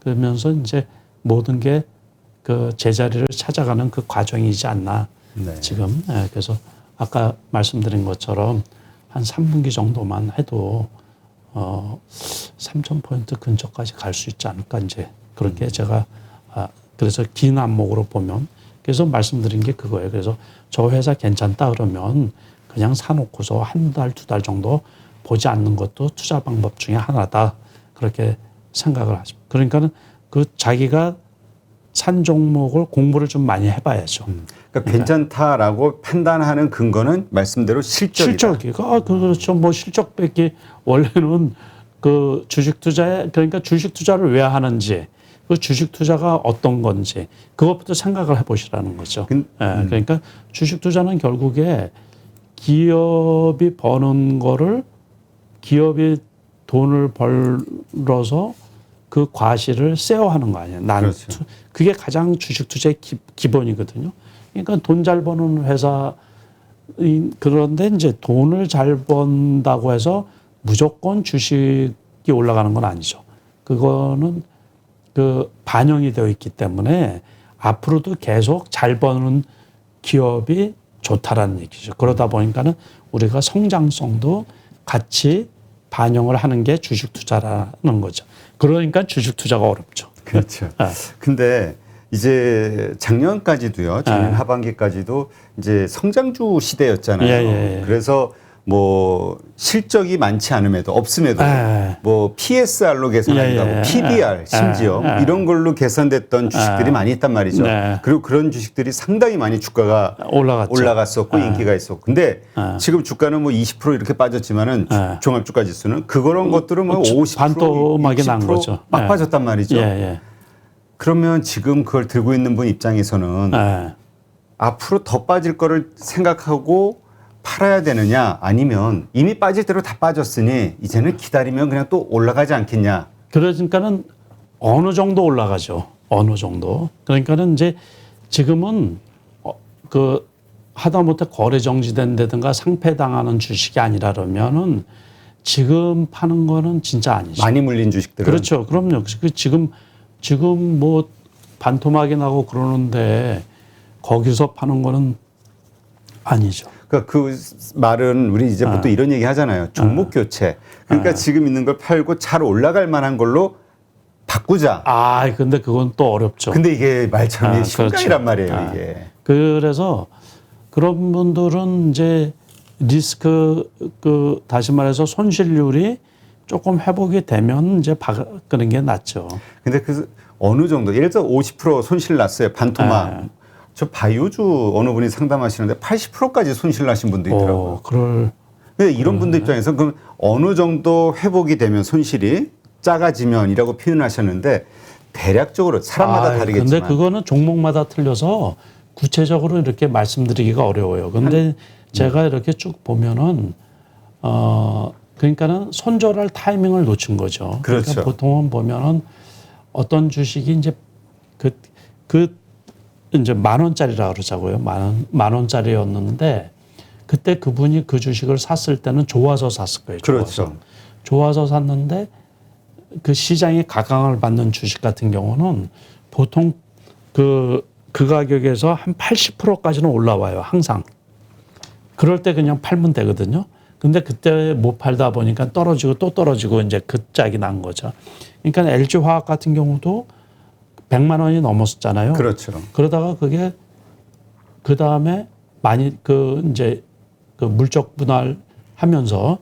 그러면서 이제 모든 게 그 제자리를 찾아가는 그 과정이지 않나 지금. 그래서 아까 말씀드린 것처럼 한 3분기 정도만 해도 3,000포인트 근처까지 갈 수 있지 않을까 이제 그렇게 제가 그래서 긴 안목으로 보면 그래서 말씀드린 게 그거예요. 그래서 저 회사 괜찮다 그러면 그냥 사놓고서 한 달, 두 달 정도 보지 않는 것도 투자 방법 중에 하나다. 그렇게 생각을 하죠. 그러니까는 그 자기가 산 종목을 공부를 좀 많이 해봐야죠. 그러니까 괜찮다라고 판단하는 근거는 말씀대로 실적이다. 실적이. 그렇죠. 뭐 실적밖에 원래는 그 주식 투자에 그러니까 주식 투자를 왜 하는지 그 주식 투자가 어떤 건지 그것부터 생각을 해보시라는 거죠. 그러니까 주식 투자는 결국에 기업이 버는 거를 기업이 돈을 벌어서 그 과실을 쉐어하는 거 아니에요. 그렇죠. 그게 가장 주식 투자의 기본이거든요. 그러니까 돈 잘 버는 회사 그런데 이제 돈을 잘 번다고 해서 무조건 주식이 올라가는 건 아니죠. 그거는 그 반영이 되어 있기 때문에 앞으로도 계속 잘 버는 기업이 좋다라는 얘기죠. 그러다 보니까는 우리가 성장성도 같이 반영을 하는 게 주식 투자라는 거죠. 그러니까 주식 투자가 어렵죠. 그렇죠. 근데 이제 작년까지도요. 작년 하반기까지도 이제 성장주 시대였잖아요. 그래서 뭐 실적이 많지 않음에도 없음에도 예. 뭐 PSR로 계산한다고 예. PBR 심지어 이런 걸로 계산됐던 주식들이 많이 있단 말이죠. 네. 그리고 그런 주식들이 상당히 많이 주가가 올라갔죠. 올라갔었고 인기가 있었고. 근데 지금 주가는 뭐 20% 이렇게 빠졌지만은 종합주가지수는 그런 것들은 뭐 50% 반토막이 난 60% 거죠. 막 예. 빠졌단 말이죠. 예. 그러면 지금 그걸 들고 있는 분 입장에서는 예. 앞으로 더 빠질 거를 생각하고 팔아야 되느냐 아니면 이미 빠질 대로 다 빠졌으니 이제는 기다리면 그냥 또 올라가지 않겠냐. 그러니까는 어느 정도 올라가죠. 어느 정도. 그러니까는 이제 지금은 그 하다못해 거래 정지된 데든가 상폐당하는 주식이 아니라 그러면은 지금 파는 거는 진짜 아니죠. 많이 물린 주식들은. 그렇죠. 그럼요. 그 지금 뭐 반토막이 나고 그러는데 거기서 파는 거는 아니죠. 그러니까 그 말은 우리 이제 보통 이런 얘기 하잖아요. 종목 교체. 그러니까 지금 있는 걸 팔고 잘 올라갈 만한 걸로 바꾸자. 근데 그건 또 어렵죠. 근데 이게 말처럼 쉬운 게 그렇죠. 아니란 말이에요. 이게. 그래서 그런 분들은 이제 리스크 다시 말해서 손실률이 조금 회복이 되면 이제 바꾸는 게 낫죠. 근데 그 어느 정도 예를 들어 50% 손실 났어요. 반토막. 저 바이오주 어느 분이 상담하시는데 80%까지 손실 나신 분도 있더라고요. 근데 이런 분들 입장에서 그럼 어느 정도 회복이 되면 손실이 작아지면이라고 표현하셨는데 대략적으로 사람마다 다르겠지만. 근데 그거는 종목마다 틀려서 구체적으로 이렇게 말씀드리기가 어려워요. 근데 제가 이렇게 쭉 보면은 그러니까는 손절할 타이밍을 놓친 거죠. 그렇죠. 그러니까 보통은 보면은 어떤 주식이 이제 이제 10,000원짜리라 그러자고요. 만 원짜리였는데 그때 그분이 그 주식을 샀을 때는 좋아서 샀을 거예요. 그렇죠. 좋아서 샀는데 그 시장에 각광을 받는 주식 같은 경우는 보통 그 가격에서 한 80%까지는 올라와요. 항상. 그럴 때 그냥 팔면 되거든요. 근데 그때 못 팔다 보니까 떨어지고 또 떨어지고 이제 그 짝이 난 거죠. 그러니까 LG화학 같은 경우도 100만 원이 넘었었잖아요. 그렇죠. 그러다가 그게 그 다음에 많이 이제 물적 분할하면서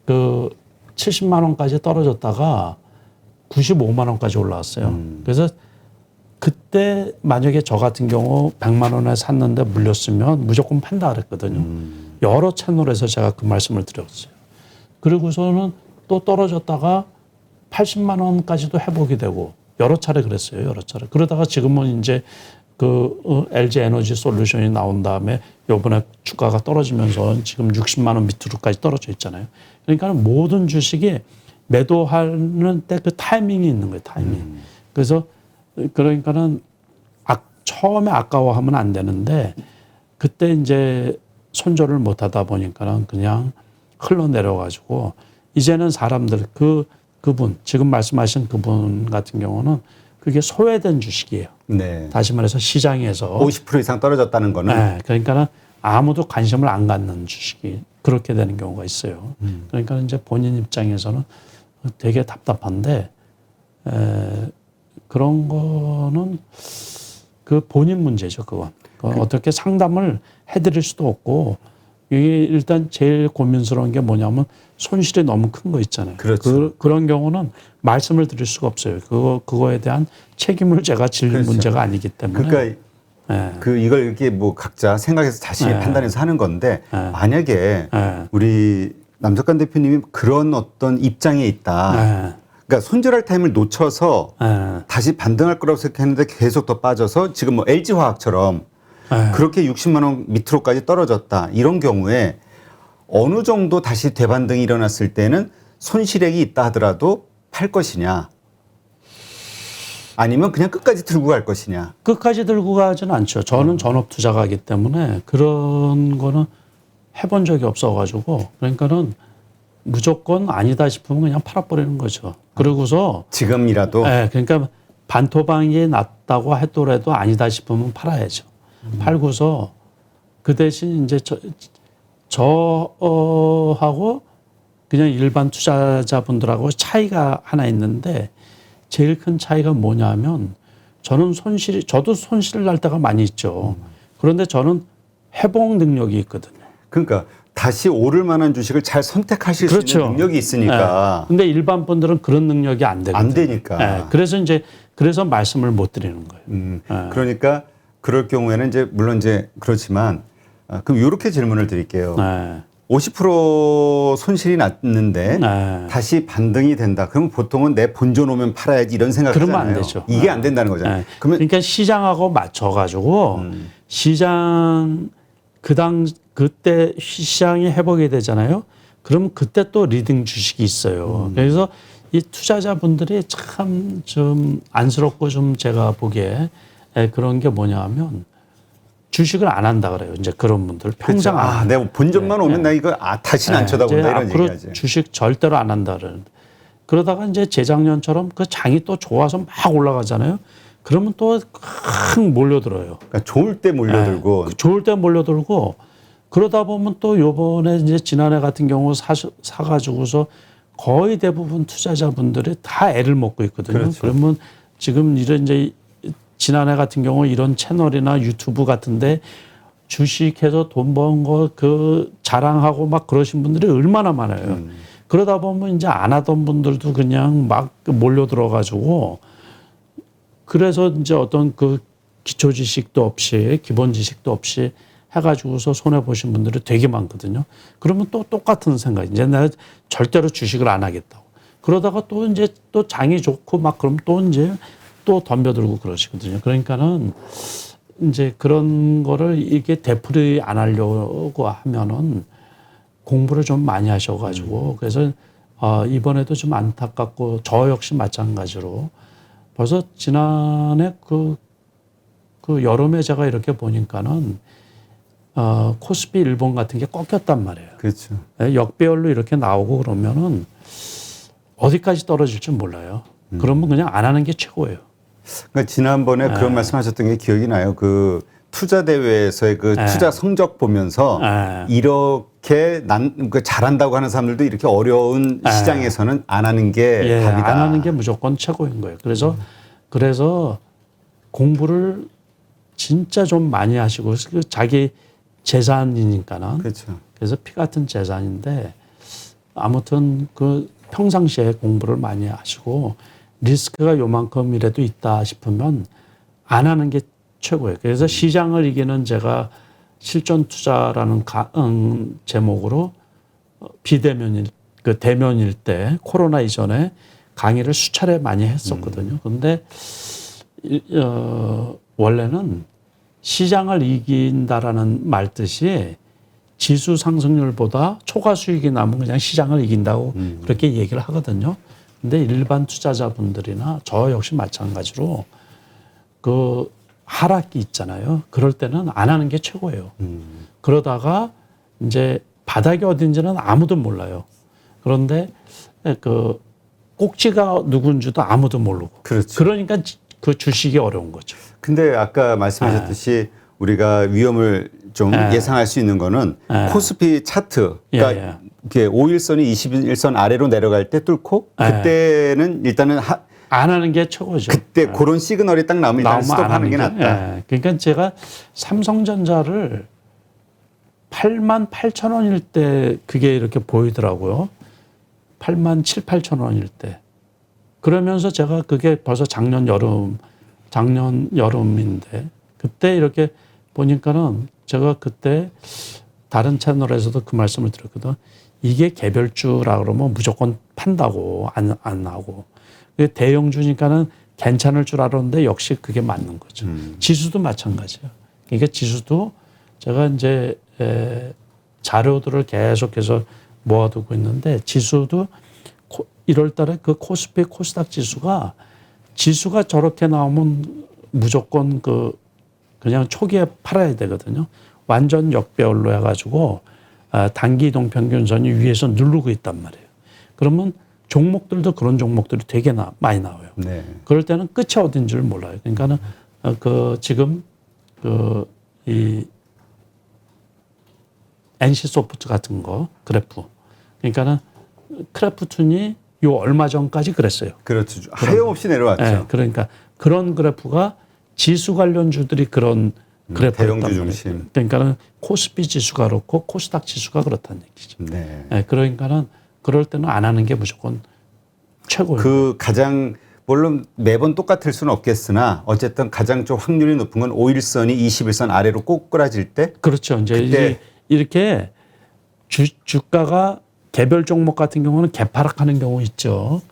70만 원까지 떨어졌다가 95만 원까지 올라왔어요. 그래서 그때 만약에 저 같은 경우 100만 원에 샀는데 물렸으면 무조건 판다 그랬거든요. 여러 채널에서 제가 그 말씀을 드렸어요. 그리고서는 또 떨어졌다가 80만 원까지도 회복이 되고 여러 차례 그랬어요. 여러 차례. 그러다가 지금은 이제 LG 에너지 솔루션이 나온 다음에 요번에 주가가 떨어지면서 지금 60만 원 밑으로까지 떨어져 있잖아요. 그러니까 모든 주식이 매도하는 때 그 타이밍이 있는 거예요. 타이밍. 그래서 그러니까는 처음에 아까워하면 안 되는데 그때 이제 손절을 못 하다 보니까는 그냥 흘러내려가지고 이제는 사람들 그분 지금 말씀하신 그분 같은 경우는 그게 소외된 주식이에요. 네. 다시 말해서 시장에서 50% 이상 떨어졌다는 거는. 네, 그러니까는 아무도 관심을 안 갖는 주식이 그렇게 되는 경우가 있어요. 그러니까 이제 본인 입장에서는 되게 답답한데 그런 거는 그 본인 문제죠. 그건 어떻게 상담을 해드릴 수도 없고 이게 일단 제일 고민스러운 게 뭐냐면 손실이 너무 큰 거 있잖아요. 그렇죠. 그런 경우는 말씀을 드릴 수가 없어요. 그거에 대한 책임을 제가 질 그렇죠. 문제가 아니기 때문에. 그러니까 이걸 이렇게 뭐 각자 생각해서 다시 판단해서 하는 건데 만약에 우리 남석관 대표님이 그런 어떤 입장에 있다. 그러니까 손절할 타임을 놓쳐서 다시 반등할 거라고 생각했는데 계속 더 빠져서 지금 뭐 LG화학처럼 그렇게 60만 원 밑으로까지 떨어졌다. 이런 경우에 어느 정도 다시 대반등이 일어났을 때는 손실액이 있다 하더라도 팔 것이냐 아니면 그냥 끝까지 들고 갈 것이냐. 끝까지 들고 가지는 않죠. 저는 전업 투자가기 때문에 그런 거는 해본 적이 없어가지고 그러니까는 무조건 아니다 싶으면 그냥 팔아버리는 거죠. 그러고서 지금이라도. 그러니까 반토막이 났다고 하더라도 아니다 싶으면 팔아야죠. 팔고서 그 대신 이제 저하고 그냥 일반 투자자분들하고 차이가 하나 있는데 제일 큰 차이가 뭐냐면 저도 손실 날 때가 많이 있죠. 그런데 저는 회복 능력이 있거든요. 그러니까 다시 오를 만한 주식을 잘 선택하실 수 그렇죠. 있는 능력이 있으니까. 근데 일반 분들은 그런 능력이 안 되거든요. 안 되니까. 그래서 말씀을 못 드리는 거예요. 그러니까 그럴 경우에는 이제 물론 이제 그렇지만 그럼 이렇게 질문을 드릴게요. 50% 손실이 났는데 다시 반등이 된다. 그러면 보통은 내 본전 오면 팔아야지 이런 생각하잖아요. 그러면 안 되죠. 이게 안 된다는 거잖아요. 그러면 그러니까 시장하고 맞춰가지고 시장 그때 시장이 회복이 되잖아요. 그럼 그때 또 리딩 주식이 있어요. 그래서 이 투자자분들이 참 좀 안쓰럽고 좀 제가 보기에 그런 게 뭐냐면 주식을 안 한다 그래요. 이제 그런 분들 평생 안 그렇죠. 내가 본전만 오면 나 이거 다시는 안 쳐다본다 이런 앞으로 얘기하지. 주식 절대로 안 한다 그러는데 그러다가 이제 재작년처럼 그 장이 또 좋아서 막 올라가잖아요. 그러면 또 확 몰려들어요. 그러니까 좋을 때 몰려들고 좋을 때 몰려들고 그러다 보면 또 요번에 이제 지난해 같은 경우 사가지고서 거의 대부분 투자자분들이 다 애를 먹고 있거든요. 그렇죠. 그러면 지금 이런 이제 지난해 같은 경우 이런 채널이나 유튜브 같은데 주식해서 돈 번 거 그 자랑하고 막 그러신 분들이 얼마나 많아요. 그러다 보면 이제 안 하던 분들도 그냥 막 몰려들어가지고 그래서 이제 어떤 그 기초 지식도 없이 기본 지식도 없이 해가지고서 손해 보신 분들이 되게 많거든요. 그러면 또 똑같은 생각. 이제 내가 절대로 주식을 안 하겠다고. 그러다가 또 이제 또 장이 좋고 막 그럼 또 이제 또 덤벼들고 그러시거든요. 그러니까는 이제 그런 거를 이게 되풀이 안 하려고 하면은 공부를 좀 많이 하셔가지고 그래서 이번에도 좀 안타깝고 저 역시 마찬가지로 벌써 지난해 그 여름에 제가 이렇게 보니까는 코스피 일본 같은 게 꺾였단 말이에요. 그렇죠. 역배열로 이렇게 나오고 그러면은 어디까지 떨어질지 몰라요. 그러면 그냥 안 하는 게 최고예요. 그러니까 지난번에 그런 말씀하셨던 게 기억이 나요. 그 투자 대회에서의 그 투자 성적 보면서 이렇게 잘한다고 하는 사람들도 이렇게 어려운 시장에서는 안 하는 게 답이다. 안 하는 게 무조건 최고인 거예요. 그래서 공부를 진짜 좀 많이 하시고 자기 재산이니까는 그렇죠. 그래서 피 같은 재산인데 아무튼 그 평상시에 공부를 많이 하시고 리스크가 요만큼이라도 있다 싶으면 안 하는 게 최고예요. 그래서 시장을 이기는 제가 실전 투자라는 제목으로 비대면일 그 대면일 때 코로나 이전에 강의를 수차례 많이 했었거든요. 그런데 원래는 시장을 이긴다라는 말 뜻이 지수 상승률보다 초과 수익이 나면 그냥 시장을 이긴다고 그렇게 얘기를 하거든요. 근데 일반 투자자분들이나 저 역시 마찬가지로 그 하락기 있잖아요. 그럴 때는 안 하는 게 최고예요. 그러다가 이제 바닥이 어딘지는 아무도 몰라요. 그런데 그 꼭지가 누군지도 아무도 모르고. 그렇죠. 그러니까 그 주식이 어려운 거죠. 근데 아까 말씀하셨듯이 우리가 위험을 좀 예상할 수 있는 거는 코스피 차트. 그러니까 이게 5일선이 21선 아래로 내려갈 때 뚫고 그때는 일단은 안 하는 게 최고죠. 그때 그런 시그널이 딱 나오면 일단 스톱하는 게 낫다. 그러니까 제가 삼성전자를 88,000원일 때 그게 이렇게 보이더라고요. 87,000~8,000원일 때. 그러면서 제가 그게 벌써 작년 여름인데 그때 이렇게 보니까는 제가 그때 다른 채널에서도 그 말씀을 드렸거든. 이게 개별주라 그러면 무조건 판다고 안 하고 대형주니까는 괜찮을 줄 알았는데 역시 그게 맞는 거죠. 지수도 마찬가지예요. 그러니까 지수도 제가 이제 자료들을 계속해서 모아두고 있는데 지수도 1월 달에 그 코스피 코스닥 지수가 저렇게 나오면 무조건 그냥 초기에 팔아야 되거든요. 완전 역배열로 해가지고 단기 이동 평균선이 위에서 누르고 있단 말이에요. 그러면 종목들도 그런 종목들이 되게 많이 나와요. 네. 그럴 때는 끝이 어딘지를 몰라요. 그러니까는 지금 이 NC 소프트 같은 거 그래프. 그러니까는 크래프톤이 요 얼마 전까지 그랬어요. 그렇죠. 하염없이 내려왔죠. 네, 그러니까 그런 그래프가 지수 관련주들이 그런 그래 대형주 중심. 그러니까는 코스피 지수가 그렇고 코스닥 지수가 그렇다는 얘기죠. 네. 네, 그러니까는 그럴 때는 안 하는 게 무조건 최고예요. 그 가장 물론 매번 똑같을 수는 없겠으나 어쨌든 가장 좀 확률이 높은 건 5일선이 21선 아래로 꼬꾸라질 때 그렇죠. 이제 그때 이렇게 주가가 개별 종목 같은 경우는 개파락하는 경우 있죠.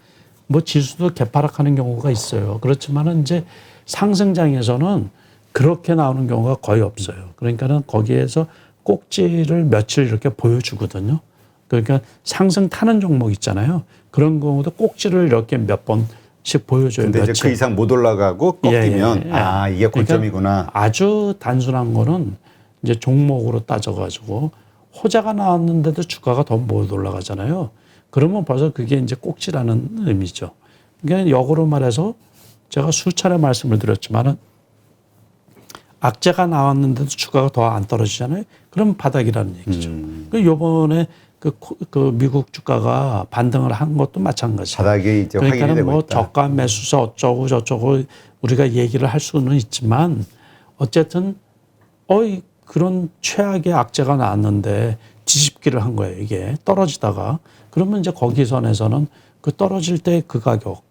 뭐 지수도 개파락하는 경우가 있어요. 그렇지만은 이제 상승장에서는 그렇게 나오는 경우가 거의 없어요. 그러니까는 거기에서 꼭지를 며칠 이렇게 보여주거든요. 그러니까 상승 타는 종목 있잖아요. 그런 경우도 꼭지를 이렇게 몇 번씩 보여줘요. 근데 이제 그 이상 못 올라가고 꺾이면 아 이게 고점이구나. 그러니까 아주 단순한 거는 이제 종목으로 따져가지고 호재가 나왔는데도 주가가 더 못 올라가잖아요. 그러면 벌써 그게 이제 꼭지라는 의미죠. 그러니까 역으로 말해서 제가 수차례 말씀을 드렸지만은 악재가 나왔는데도 주가가 더 안 떨어지잖아요. 그럼 바닥이라는 얘기죠. 요번에 그 미국 주가가 반등을 한 것도 마찬가지예요. 바닥이 이제 확인이 그러니까 되고 뭐 있다. 저가 매수서 어쩌고 저쩌고 우리가 얘기를 할 수는 있지만 어쨌든 그런 최악의 악재가 나왔는데 뒤집기를 한 거예요. 이게 떨어지다가 그러면 이제 거기 선에서는 그 떨어질 때 그 가격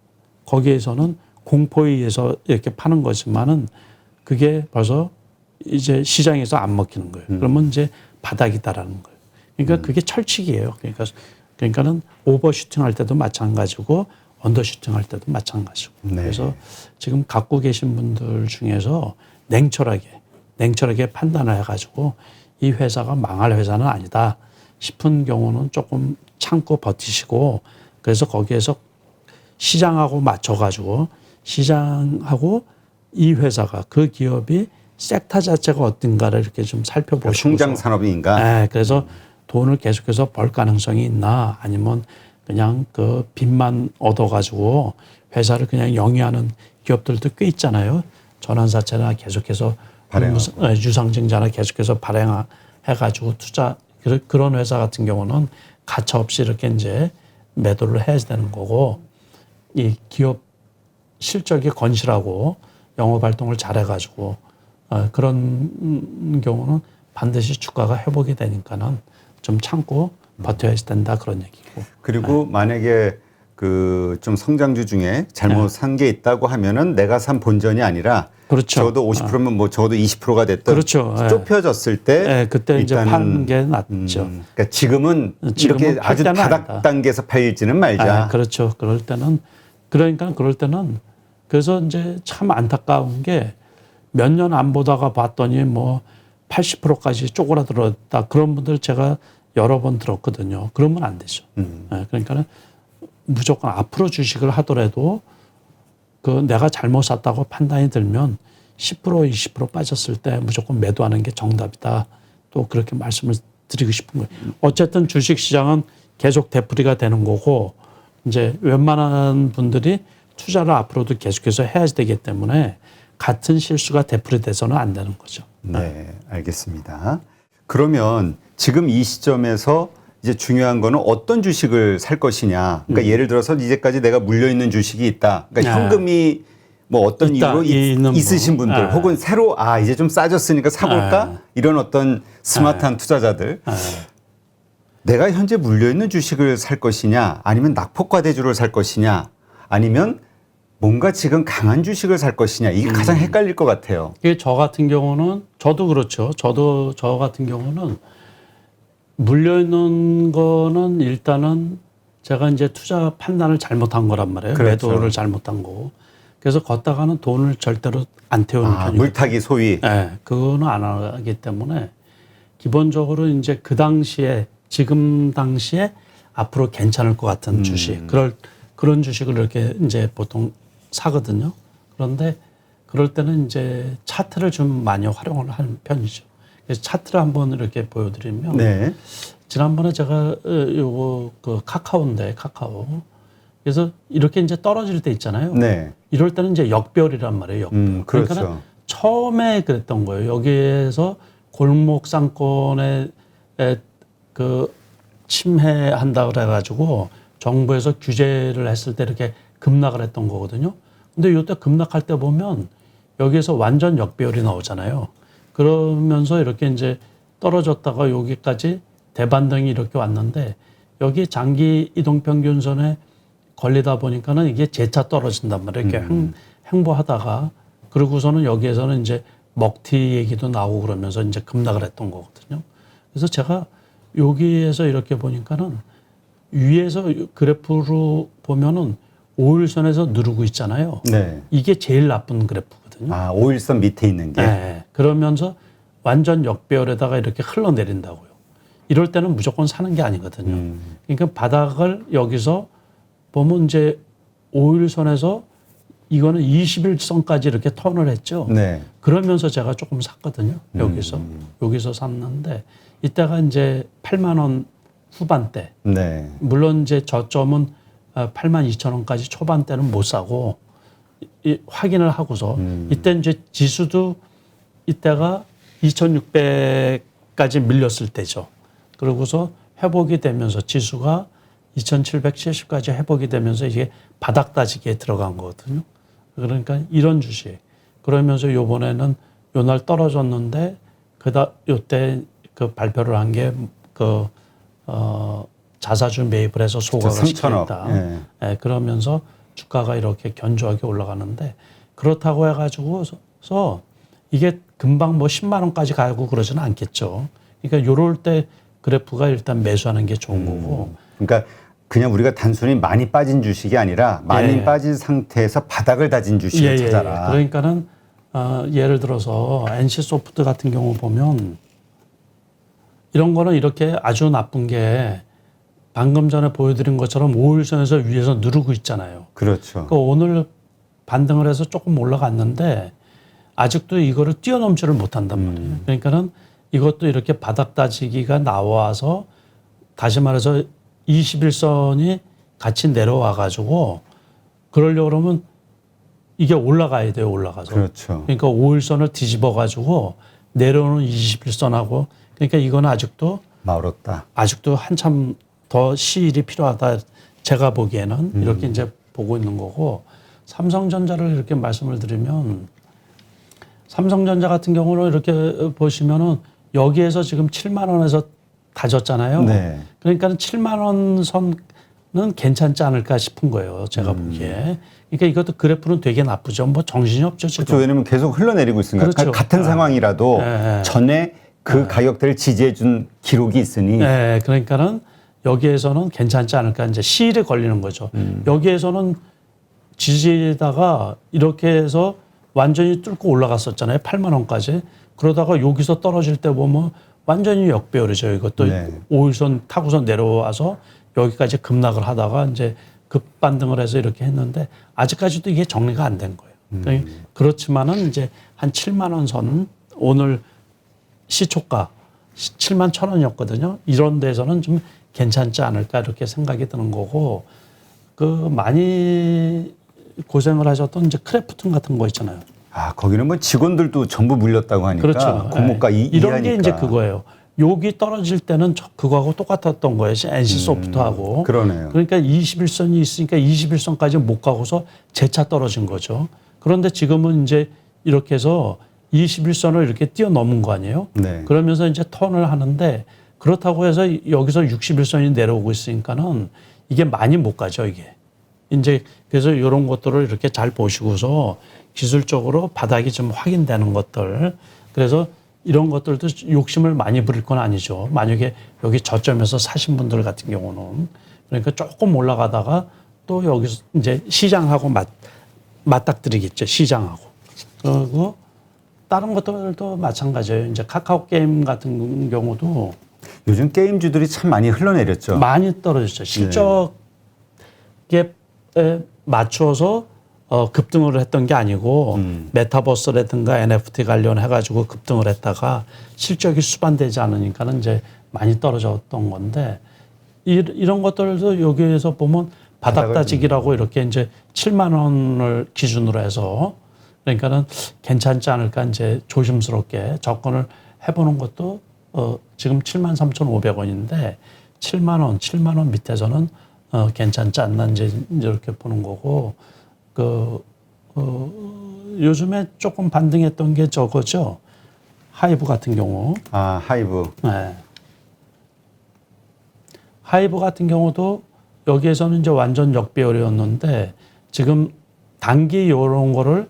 거기에서는 공포에 의해서 이렇게 파는 거지만은 그게 벌써 이제 시장에서 안 먹히는 거예요. 그러면 이제 바닥이다라는 거예요. 그러니까 그게 철칙이에요. 그러니까는 오버슈팅 할 때도 마찬가지고 언더슈팅 할 때도 마찬가지고. 네. 그래서 지금 갖고 계신 분들 중에서 냉철하게 판단을 해가지고 이 회사가 망할 회사는 아니다 싶은 경우는 조금 참고 버티시고 그래서 거기에서 시장하고 맞춰가지고 시장하고 이 회사가 그 기업이 섹터 자체가 어떤가를 이렇게 좀 살펴보시고 성장 산업인가? 네, 그래서 돈을 계속해서 벌 가능성이 있나 아니면 그냥 그 빚만 얻어가지고 회사를 그냥 영위하는 기업들도 꽤 있잖아요. 전환사채나 계속해서 유상증자나 계속해서 발행해가지고 투자 그런 회사 같은 경우는 가차 없이 이렇게 이제 매도를 해야 되는 거고 이 기업 실적이 건실하고 영업 활동을 잘해가지고 그런 경우는 반드시 주가가 회복이 되니까는 좀 참고 버텨야 된다 그런 얘기고. 그리고 만약에 그 좀 성장주 중에 잘못 산 게 있다고 하면은 내가 산 본전이 아니라 그렇죠. 적어도 50%면 뭐 적어도 20%가 됐던 그렇죠. 좁혀졌을 때 그때 이제 파는 게 낫죠. 그러니까 지금은 이렇게 팔 아주 때는 바닥 아니다. 단계에서 팔지는 말자. 그렇죠. 그럴 때는 그래서 이제 참 안타까운 게 몇 년 안 보다가 봤더니 뭐 80%까지 쪼그라들었다. 그런 분들 제가 여러 번 들었거든요. 그러면 안 되죠. 그러니까는 무조건 앞으로 주식을 하더라도 그 내가 잘못 샀다고 판단이 들면 10% 20% 빠졌을 때 무조건 매도하는 게 정답이다. 또 그렇게 말씀을 드리고 싶은 거예요. 어쨌든 주식 시장은 계속 되풀이가 되는 거고 이제 웬만한 분들이 투자를 앞으로도 계속해서 해야 되기 때문에 같은 실수가 되풀이돼서는 안 되는 거죠. 네, 알겠습니다. 그러면 지금 이 시점에서 이제 중요한 거는 어떤 주식을 살 것이냐. 그러니까 예를 들어서 이제까지 내가 물려 있는 주식이 있다. 그러니까 현금이 뭐 어떤 이유로 있으신 분들 혹은 새로 이제 좀 싸졌으니까 사볼까 이런 어떤 스마트한 투자자들 내가 현재 물려 있는 주식을 살 것이냐 아니면 낙폭과대주를 살 것이냐 아니면 뭔가 지금 강한 주식을 살 것이냐 이게 가장 헷갈릴 것 같아요. 이게 저 같은 경우는 저도 그렇죠. 저 같은 경우는 물려 있는 거는 일단은 제가 이제 투자 판단을 잘못한 거란 말이에요. 그렇죠. 매도를 잘못한 거고. 그래서 걷다가는 돈을 절대로 안 태우는 편이에요. 물타기 소위. 네, 그거는 안 하기 때문에 기본적으로 이제 그 당시에 지금 당시에 앞으로 괜찮을 것 같은 주식 그런 주식을 이렇게 이제 보통 사거든요. 그런데 그럴 때는 이제 차트를 좀 많이 활용을 하는 편이죠. 그래서 차트를 한번 이렇게 보여드리면 네. 지난번에 제가 요거 그 카카오인데 카카오 그래서 이렇게 이제 떨어질 때 있잖아요. 네. 이럴 때는 이제 역별이란 말이에요. 역별. 그렇죠. 그러니까 처음에 그랬던 거예요. 여기에서 골목 상권에 그 침해한다 그래가지고 정부에서 규제를 했을 때 이렇게 급락을 했던 거거든요. 근데 이때 급락할 때 보면 여기에서 완전 역배열이 나오잖아요. 그러면서 이렇게 이제 떨어졌다가 여기까지 대반등이 이렇게 왔는데 여기 장기 이동평균선에 걸리다 보니까는 이게 재차 떨어진단 말이에요. 이렇게 횡보하다가 그러고서는 여기에서는 이제 먹튀 얘기도 나오고 그러면서 이제 급락을 했던 거거든요. 그래서 제가 여기에서 이렇게 보니까는 위에서 그래프로 보면은 5일선에서 누르고 있잖아요. 네. 이게 제일 나쁜 그래프거든요. 아, 5일선 밑에 있는 게. 네. 그러면서 완전 역배열에다가 이렇게 흘러내린다고요. 이럴 때는 무조건 사는 게 아니거든요. 그러니까 바닥을 여기서 보면 이제 5일선에서 이거는 21선까지 이렇게 턴을 했죠. 네. 그러면서 제가 조금 샀거든요. 여기서 샀는데 이때가 이제 8만 원 후반대. 네. 물론 이제 저점은 8만 2천 원까지 초반대는 못 사고 확인을 하고서 이때 이제 지수도 이때가 2,600까지 밀렸을 때죠. 그러고서 회복이 되면서 지수가 2,770까지 회복이 되면서 이게 바닥 다지기에 들어간 거거든요. 그러니까 이런 주식. 그러면서 요번에는 요날 떨어졌는데 요때 그 발표를 한 게 자사주 매입을 해서 소각을 시켰다. 예, 그러면서 주가가 이렇게 견조하게 올라가는데 그렇다고 해가지고서 이게 금방 뭐 10만 원까지 가고 그러지는 않겠죠. 그러니까 요럴 때 그래프가 일단 매수하는 게 좋은 거고. 그러니까 그냥 우리가 단순히 많이 빠진 주식이 아니라 많이 빠진 상태에서 바닥을 다진 주식을 찾아라. 그러니까는 예를 들어서 NC소프트 같은 경우 보면 이런 거는 이렇게 아주 나쁜 게 방금 전에 보여드린 것처럼 5일선에서 위에서 누르고 있잖아요. 그렇죠. 그러니까 오늘 반등을 해서 조금 올라갔는데 아직도 이거를 뛰어넘지를 못한단 말이에요. 그러니까는 이것도 이렇게 바닥 다지기가 나와서 다시 말해서 21선이 같이 내려와 가지고 그러려고 그러면 이게 올라가야 돼요. 올라가서. 그렇죠. 그러니까 5일선을 뒤집어 가지고 내려오는 21선하고 그러니까 이거는 아직도 멀었다. 아직도 한참 더 시일이 필요하다. 제가 보기에는 이렇게 이제 보고 있는 거고 삼성전자를 이렇게 말씀을 드리면 삼성전자 같은 경우는 이렇게 보시면은 여기에서 지금 7만 원에서 다졌잖아요. 네. 그러니까 7만 원 선은 괜찮지 않을까 싶은 거예요. 제가 보기에. 그러니까 이것도 그래프는 되게 나쁘죠. 뭐 정신이 없죠. 지금. 그렇죠. 왜냐하면 계속 흘러내리고 있으니까. 그렇죠. 같은 상황이라도 전에 그 가격대를 지지해 준 기록이 있으니. 네. 그러니까는 여기에서는 괜찮지 않을까. 이제 시일에 걸리는 거죠. 여기에서는 지지다가 이렇게 해서 완전히 뚫고 올라갔었잖아요. 8만 원까지. 그러다가 여기서 떨어질 때 보면 완전히 역배열이죠. 이것도 5일선 타고선 내려와서 여기까지 급락을 하다가 이제 급반등을 해서 이렇게 했는데 아직까지도 이게 정리가 안 된 거예요. 그러니까 그렇지만은 이제 한 7만 원 선 오늘 시초가 7만 1천 원이었거든요. 이런 데서는 좀 괜찮지 않을까 이렇게 생각이 드는 거고 그 많이 고생을 하셨던 이제 크래프톤 같은 거 있잖아요. 아, 거기는 뭐 직원들도 전부 물렸다고 하니까. 그렇죠. 공모가 이런 게 이제 그거예요. 여기 떨어질 때는 그거하고 똑같았던 거예요. NC소프트하고. 그러네요. 그러니까 21선이 있으니까 21선까지 못 가고서 재차 떨어진 거죠. 그런데 지금은 이제 이렇게 해서 21선을 이렇게 뛰어넘은 거 아니에요? 네. 그러면서 이제 턴을 하는데 그렇다고 해서 여기서 61선이 내려오고 있으니까는 이게 많이 못 가죠, 이게. 이제 그래서 이런 것들을 이렇게 잘 보시고서 기술적으로 바닥이 좀 확인되는 것들. 그래서 이런 것들도 욕심을 많이 부릴 건 아니죠. 만약에 여기 저점에서 사신 분들 같은 경우는. 그러니까 조금 올라가다가 또 여기서 이제 시장하고 맞닥뜨리겠죠. 시장하고. 그리고 다른 것들도 마찬가지예요. 이제 카카오 게임 같은 경우도 요즘 게임주들이 참 많이 흘러내렸죠. 많이 떨어졌죠. 실적에 맞춰서 급등을 했던 게 아니고 메타버스라든가 NFT 관련해가지고 급등을 했다가 실적이 수반되지 않으니까는 이제 많이 떨어졌던 건데 이런 것들도 여기에서 보면 바닥 다지기라고 이렇게 이제 7만 원을 기준으로 해서 그러니까는 괜찮지 않을까 이제 조심스럽게 접근을 해보는 것도 지금 73,500원인데 7만 원 밑에서는 괜찮지 않나 이제 이렇게 보는 거고 요즘에 조금 반등했던 게 저거죠. 하이브 같은 경우. 아, 하이브. 네. 하이브 같은 경우도 여기에서는 이제 완전 역배열이었는데 지금 단기 이런 거를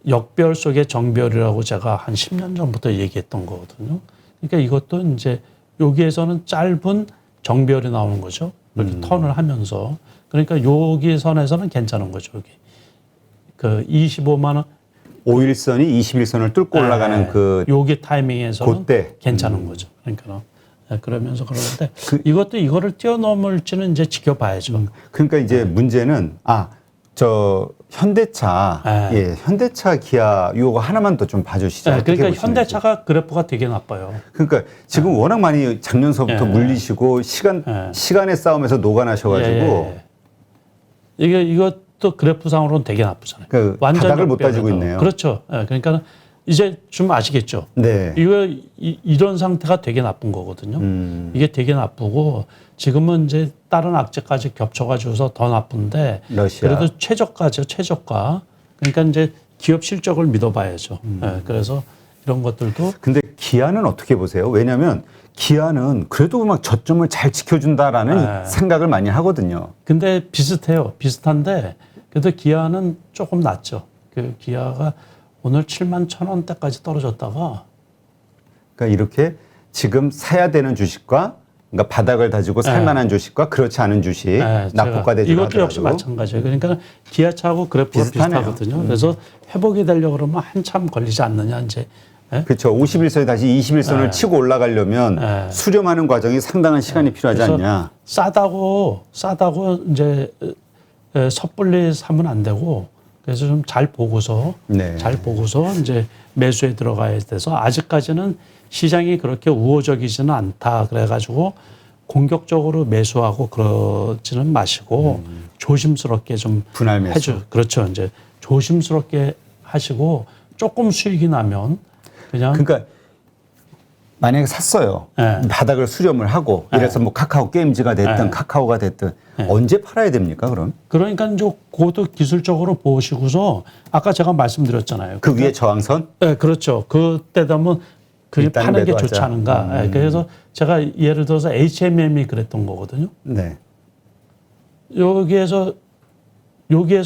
역배열 속의 정배열이라고 제가 한 10년 전부터 얘기했던 거거든요. 그러니까 이것도 이제 여기에서는 짧은 정배열이 나오는 거죠. 이렇게 턴을 하면서. 그러니까 여기 선에서는 괜찮은 거죠. 여기. 그 25만 원. 5일선이 21선을 뚫고 올라가는 그 여기 타이밍에서는 그때. 괜찮은 거죠. 그러니까 그러면서 그러는데 이것도 이거를 뛰어넘을지는 이제 지켜봐야죠. 그러니까 이제 문제는 저 현대차, 예, 현대차 기아 이거 하나만 더 좀 봐주시죠. 네, 어떻게 그러니까 보시는지. 현대차가 그래프가 되게 나빠요. 그러니까 지금 워낙 많이 작년서부터 물리시고 시간의 싸움에서 녹아나셔가지고 이것도 그래프상으로는 되게 나쁘잖아요. 그 바닥을 못 다지고 있네요. 그렇죠. 네, 그러니까 이제 좀 아시겠죠. 네. 이런 상태가 되게 나쁜 거거든요. 이게 되게 나쁘고 지금은 이제 다른 악재까지 겹쳐가지고서 더 나쁜데 러시아. 그래도 최저가죠. 최저가. 그러니까 이제 기업 실적을 믿어봐야죠. 네, 그래서 이런 것들도. 근데 기아는 어떻게 보세요? 왜냐하면 기아는 그래도 막 저점을 잘 지켜준다라는 생각을 많이 하거든요. 근데 비슷해요. 비슷한데 그래도 기아는 조금 낫죠. 그 기아가 오늘 7만 1,000원대까지 떨어졌다가 그러니까 이렇게 지금 사야 되는 주식과 그러니까 바닥을 다지고 살만한 주식과 그렇지 않은 주식 낙폭과대주로 이것도 역시 마찬가지예요. 그러니까 기아차하고 그래프가 비슷하거든요. 그래서 회복이 되려고 그러면 한참 걸리지 않느냐 이제. 그렇죠. 51선이 다시 21선을 치고 올라가려면 수렴하는 과정이 상당한 시간이 필요하지 않냐. 싸다고 이제 섣불리 사면 안 되고 그래서 좀 잘 보고서 이제 매수에 들어가야 돼서 아직까지는 시장이 그렇게 우호적이지는 않다 그래가지고 공격적으로 매수하고 그러지는 마시고 조심스럽게 좀 분할 매수. 그렇죠. 이제 조심스럽게 하시고 조금 수익이 나면 그냥 그러니까 만약에 샀어요. 바닥을 수렴을 하고 이래서 뭐 카카오 게임즈가 됐든 카카오가 됐든 언제 팔아야 됩니까 그럼? 그러니까 이제 그것도 기술적으로 보시고서 아까 제가 말씀드렸잖아요. 그 위에 저항선? 네, 그렇죠. 그때 되면 그 파는 게 좋지 않은가. 그래서 제가 예를 들어서 HMM이 그랬던 거거든요. 네. 여기에서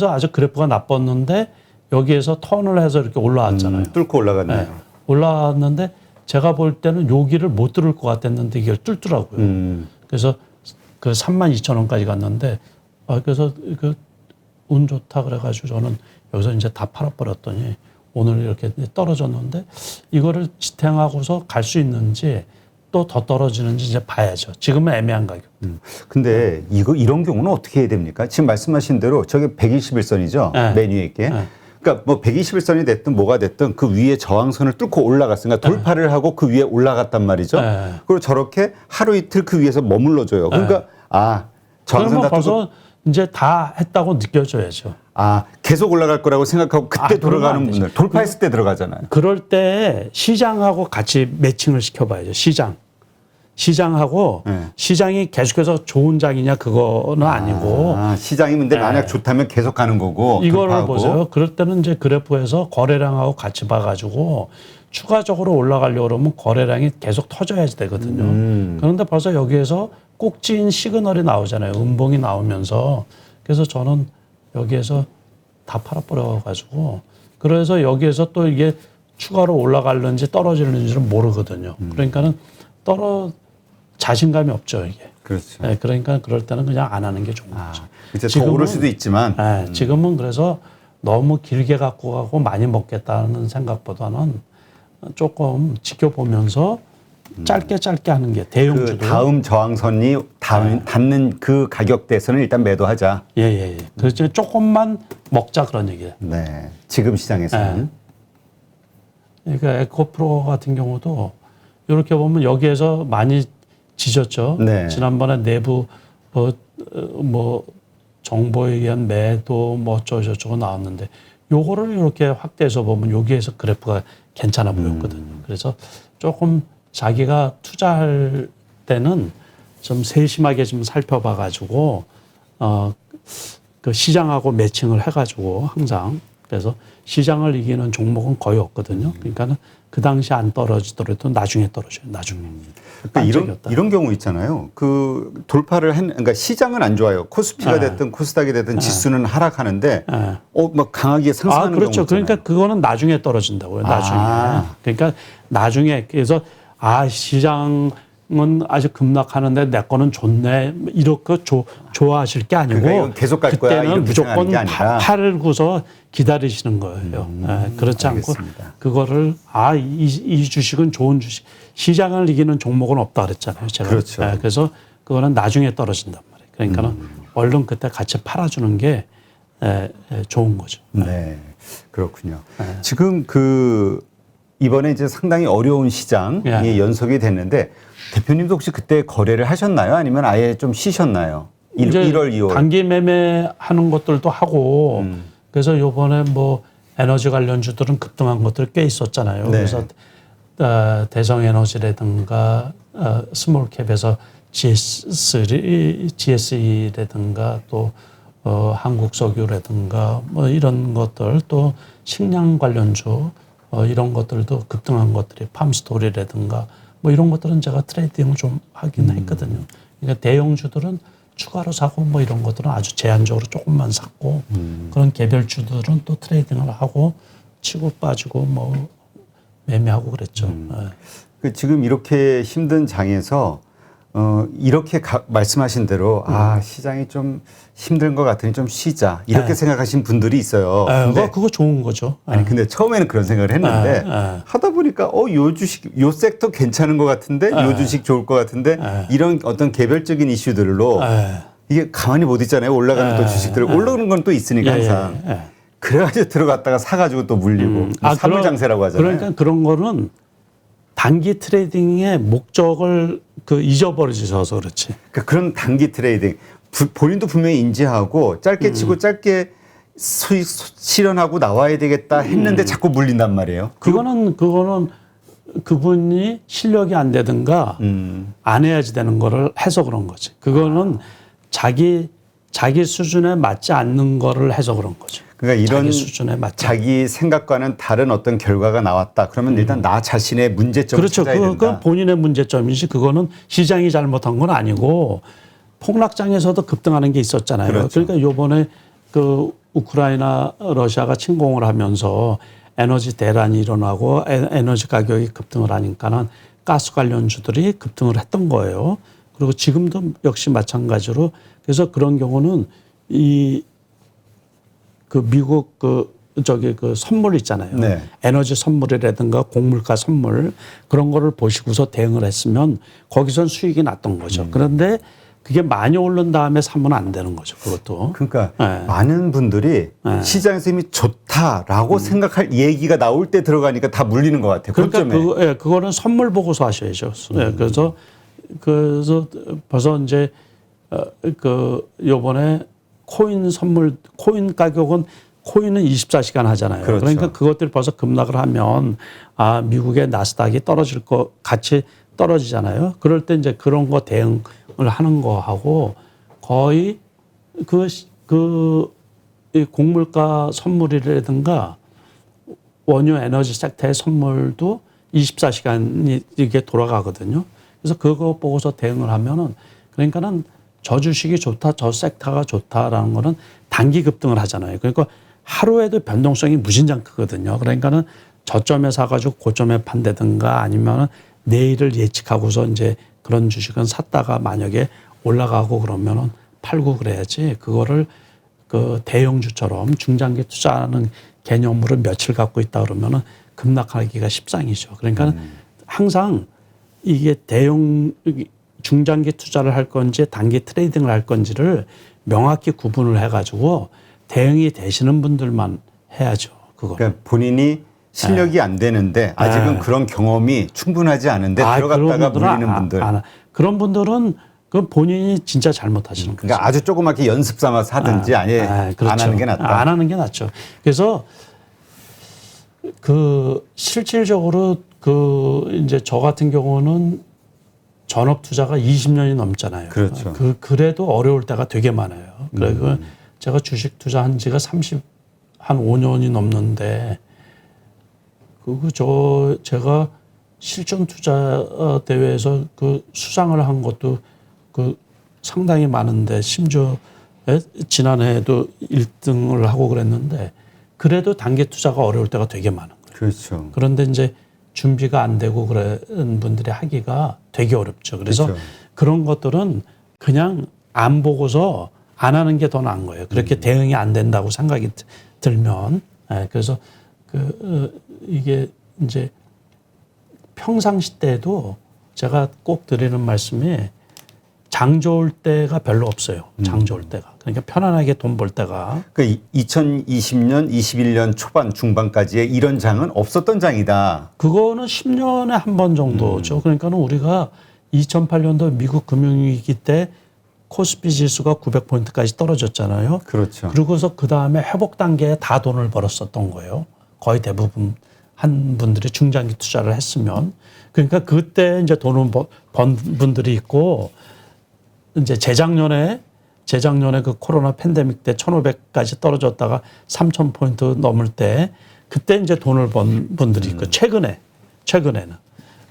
아주 그래프가 나빴는데 여기에서 턴을 해서 이렇게 올라왔잖아요. 뚫고 올라갔네요. 네, 올라왔는데 제가 볼 때는 여기를 못 뚫을 것 같았는데 이걸 뚫더라고요. 그래서 그 32,000원까지 갔는데 그래서 그 운 좋다 그래가지고 저는 여기서 이제 다 팔아버렸더니 오늘 이렇게 떨어졌는데 이거를 지탱하고서 갈 수 있는지 또 더 떨어지는지 이제 봐야죠. 지금은 애매한 가격. 근데 이런 경우는 어떻게 해야 됩니까? 지금 말씀하신 대로 저게 121선이죠. 맨 위에 게. 그러니까 뭐 121선이 됐든 뭐가 됐든 그 위에 저항선을 뚫고 올라갔으니까 돌파를 하고 그 위에 올라갔단 말이죠. 그리고 저렇게 하루 이틀 그 위에서 머물러줘요. 그러니까 저항선 다 벌써 이제 다 했다고 느껴져야죠. 계속 올라갈 거라고 생각하고 그때 들어가는 분들 돌파했을 때 들어가잖아요. 그럴 때 시장하고 같이 매칭을 시켜봐야죠. 시장하고 시장이 계속해서 좋은 장이냐 그거는 아니고 시장이 근데 만약 좋다면 계속 가는 거고 이거를 보세요. 그럴 때는 이제 그래프에서 거래량하고 같이 봐가지고 추가적으로 올라가려고 그러면 거래량이 계속 터져야지 되거든요. 그런데 벌써 여기에서 꼭지인 시그널이 나오잖아요. 음봉이 나오면서 그래서 저는 여기에서 다 팔아버려가지고 그래서 여기에서 또 이게 추가로 올라갈는지 떨어지는지를 모르거든요. 그러니까는 자신감이 없죠, 이게. 그렇죠. 네, 그러니까 그럴 때는 그냥 안 하는 게 좋은 거죠. 이제 더 오를 수도 있지만. 지금은 그래서 너무 길게 갖고 가고 많이 먹겠다는 생각보다는 조금 지켜보면서 짧게 하는 게 대형주도. 그 다음 저항선이 닿는 그 가격대에서는 일단 매도하자. 예. 그래서 조금만 먹자 그런 얘기예요. 네. 지금 시장에서는. 그러니까 에코프로 같은 경우도 이렇게 보면 여기에서 많이 지졌죠. 지난번에 내부 뭐 정보에 의한 매도 뭐 어쩌고저쩌고 나왔는데 요거를 이렇게 확대해서 보면 여기에서 그래프가 괜찮아 보였거든요. 그래서 조금 자기가 투자할 때는 좀 세심하게 좀 살펴봐 가지고 그 시장하고 매칭을 해 가지고 항상 그래서 시장을 이기는 종목은 거의 없거든요. 그러니까는 그 당시 안 떨어지더라도 나중에 떨어져요. 나중에. 그러니까 이런 경우 있잖아요. 그 돌파를 그러니까 시장은 안 좋아요. 코스피가 됐든 코스닥이 됐든 지수는 하락하는데 막 강하게 상승하는 경우 그렇죠. 있잖아요. 그러니까 그거는 나중에 떨어진다고요. 나중에. 그러니까 나중에 그래서 시장은 아주 급락하는데 내 거는 좋네. 이렇게 좋아하실 게 아니고 그러니까 이건 계속 갈 거야. 그때는 이렇게 무조건 생각하는 게 아니라. 팔고서 기다리시는 거예요. 그렇지 알겠습니다. 않고 그거를 이 주식은 좋은 주식. 시장을 이기는 종목은 없다 그랬잖아요. 제가. 그렇죠. 그래서 그거는 나중에 떨어진단 말이에요. 그러니까는 얼른 그때 같이 팔아주는 게 좋은 거죠. 네, 그렇군요. 지금 이번에 이제 상당히 어려운 시장이 연속이 됐는데 대표님도 혹시 그때 거래를 하셨나요? 아니면 아예 좀 쉬셨나요? 1월, 2월. 단기 매매하는 것들도 하고 그래서 요번에 뭐 에너지 관련주들은 급등한 것들 꽤 있었잖아요. 네. 그래서 대성에너지라든가 스몰캡에서 GSE라든가 또 한국석유라든가 뭐 이런 것들 또 식량 관련주 이런 것들도 급등한 것들이 팜스토리라든가 뭐 이런 것들은 제가 트레이딩을 좀 하긴 했거든요. 그러니까 대형주들은 추가로 사고 뭐 이런 것들은 아주 제한적으로 조금만 샀고 그런 개별주들은 또 트레이딩을 하고 치고 빠지고 뭐 매매하고 그랬죠. 지금 이렇게 힘든 장에서 이렇게 말씀하신 대로 시장이 좀 힘든 것 같으니 좀 쉬자 이렇게 생각하신 분들이 있어요. 근데 그거 좋은 거죠. 아니 근데 처음에는 그런 생각을 했는데 하다 보니까 요 주식 요 섹터 괜찮은 것 같은데 요 주식 좋을 것 같은데 이런 어떤 개별적인 이슈들로 이게 가만히 못 있잖아요. 올라가는 또 주식들 올라오는 건 또 있으니까 항상 그래가지고 들어갔다가 사가지고 또 물리고 사물장세라고 하잖아요. 그러니까 그런 거는 단기 트레이딩의 목적을 잊어버리셔서 그렇지. 그러니까 그런 단기 트레이딩 본인도 분명히 인지하고 짧게 치고 짧게 수익 실현하고 나와야 되겠다 했는데 자꾸 물린단 말이에요. 그거는 그분이 실력이 안 되든가 안 해야지 되는 거를 해서 그런 거지. 그거는 자기 수준에 맞지 않는 거를 해서 그런 거죠. 그러니까 이런 자기 수준에 맞지. 자기 생각과는 다른 어떤 결과가 나왔다. 그러면 일단 나 자신의 문제점을 그렇죠. 찾아야 된다. 그건 본인의 문제점이지 그거는 시장이 잘못한 건 아니고 폭락장에서도 급등하는 게 있었잖아요. 그렇죠. 그러니까 요번에 우크라이나 러시아가 침공을 하면서 에너지 대란이 일어나고 에너지 가격이 급등을 하니까는 가스 관련주들이 급등을 했던 거예요. 그리고 지금도 역시 마찬가지로 그래서 그런 경우는 미국 선물 있잖아요. 네. 에너지 선물이라든가 곡물가 선물 그런 거를 보시고서 대응을 했으면 거기선 수익이 났던 거죠. 그런데 그게 많이 오른 다음에 사면 안 되는 거죠. 그것도. 그러니까 많은 분들이 시장에서 이미 좋다라고 생각할 얘기가 나올 때 들어가니까 다 물리는 것 같아요. 그러니까 그거는 선물 보고서 하셔야죠. 그래서 벌써 이제 요번에 코인 가격은 코인은 24시간 하잖아요. 그렇죠. 그러니까 그것들이 벌써 급락을 하면 미국의 나스닥이 떨어질 거 같이 떨어지잖아요. 그럴 때 이제 그런 거 대응을 하는 거하고 거의 이 곡물가 선물이라든가 원유 에너지 섹터의 선물도 24시간이 이게 돌아가거든요. 그래서 그거 보고서 대응을 하면은 그러니까는 저 주식이 좋다, 저 섹터가 좋다라는 거는 단기 급등을 하잖아요. 그러니까 하루에도 변동성이 무진장 크거든요. 그러니까는 저점에 사가지고 고점에 판다든가 아니면은 내일을 예측하고서 이제 그런 주식은 샀다가 만약에 올라가고 그러면은 팔고 그래야지 그거를 대형주처럼 중장기 투자하는 개념으로 며칠 갖고 있다 그러면은 급락하기가 십상이죠. 그러니까 항상 이게 중장기 투자를 할 건지 단기 트레이딩을 할 건지를 명확히 구분을 해가지고 대응이 되시는 분들만 해야죠. 그거. 그러니까 본인이 실력이 안 되는데 아직은 그런 경험이 충분하지 않은데 들어갔다가 물리는 분들. 그런 분들은 그 본인이 진짜 잘못하시는 거죠. 그러니까 아주 조그맣게 연습 삼아서 하든지 그렇죠. 안 하는 게 낫다. 안 하는 게 낫죠. 그래서 실질적으로 이제 저 같은 경우는 전업 투자가 20년이 넘잖아요. 그렇죠. 그래도 어려울 때가 되게 많아요. 그리고 제가 주식 투자한 지가 한 5년이 넘는데 제가 실전 투자 대회에서 그 수상을 한 것도 그 상당히 많은데 심지어 지난해에도 1등을 하고 그랬는데 그래도 단기 투자가 어려울 때가 되게 많은 거예요. 그렇죠. 그런데 이제 준비가 안 되고 그런 분들이 하기가 되게 어렵죠. 그래서 그렇죠. 그런 것들은 그냥 안 보고서 안 하는 게 더 나은 거예요. 그렇게 대응이 안 된다고 생각이 들면. 그래서 이게 이제 평상시 때도 제가 꼭 드리는 말씀이 장 좋을 때가 별로 없어요. 장 좋을 때가. 그러니까 편안하게 돈 벌 때가. 그러니까 2020년, 21년 초반, 중반까지의 이런 장은 없었던 장이다. 그거는 10년에 한 번 정도죠. 그러니까는 우리가 2008년도 미국 금융위기 때 코스피 지수가 900포인트까지 떨어졌잖아요. 그렇죠. 그러고서 그 다음에 회복 단계에 다 돈을 벌었었던 거예요. 거의 대부분 한 분들이 중장기 투자를 했으면. 그러니까 그때 이제 돈을 번 분들이 있고 이제 재작년에 그 코로나 팬데믹 때 1,500까지 떨어졌다가 3,000포인트 넘을 때 그때 이제 돈을 번 분들이 있고 최근에는.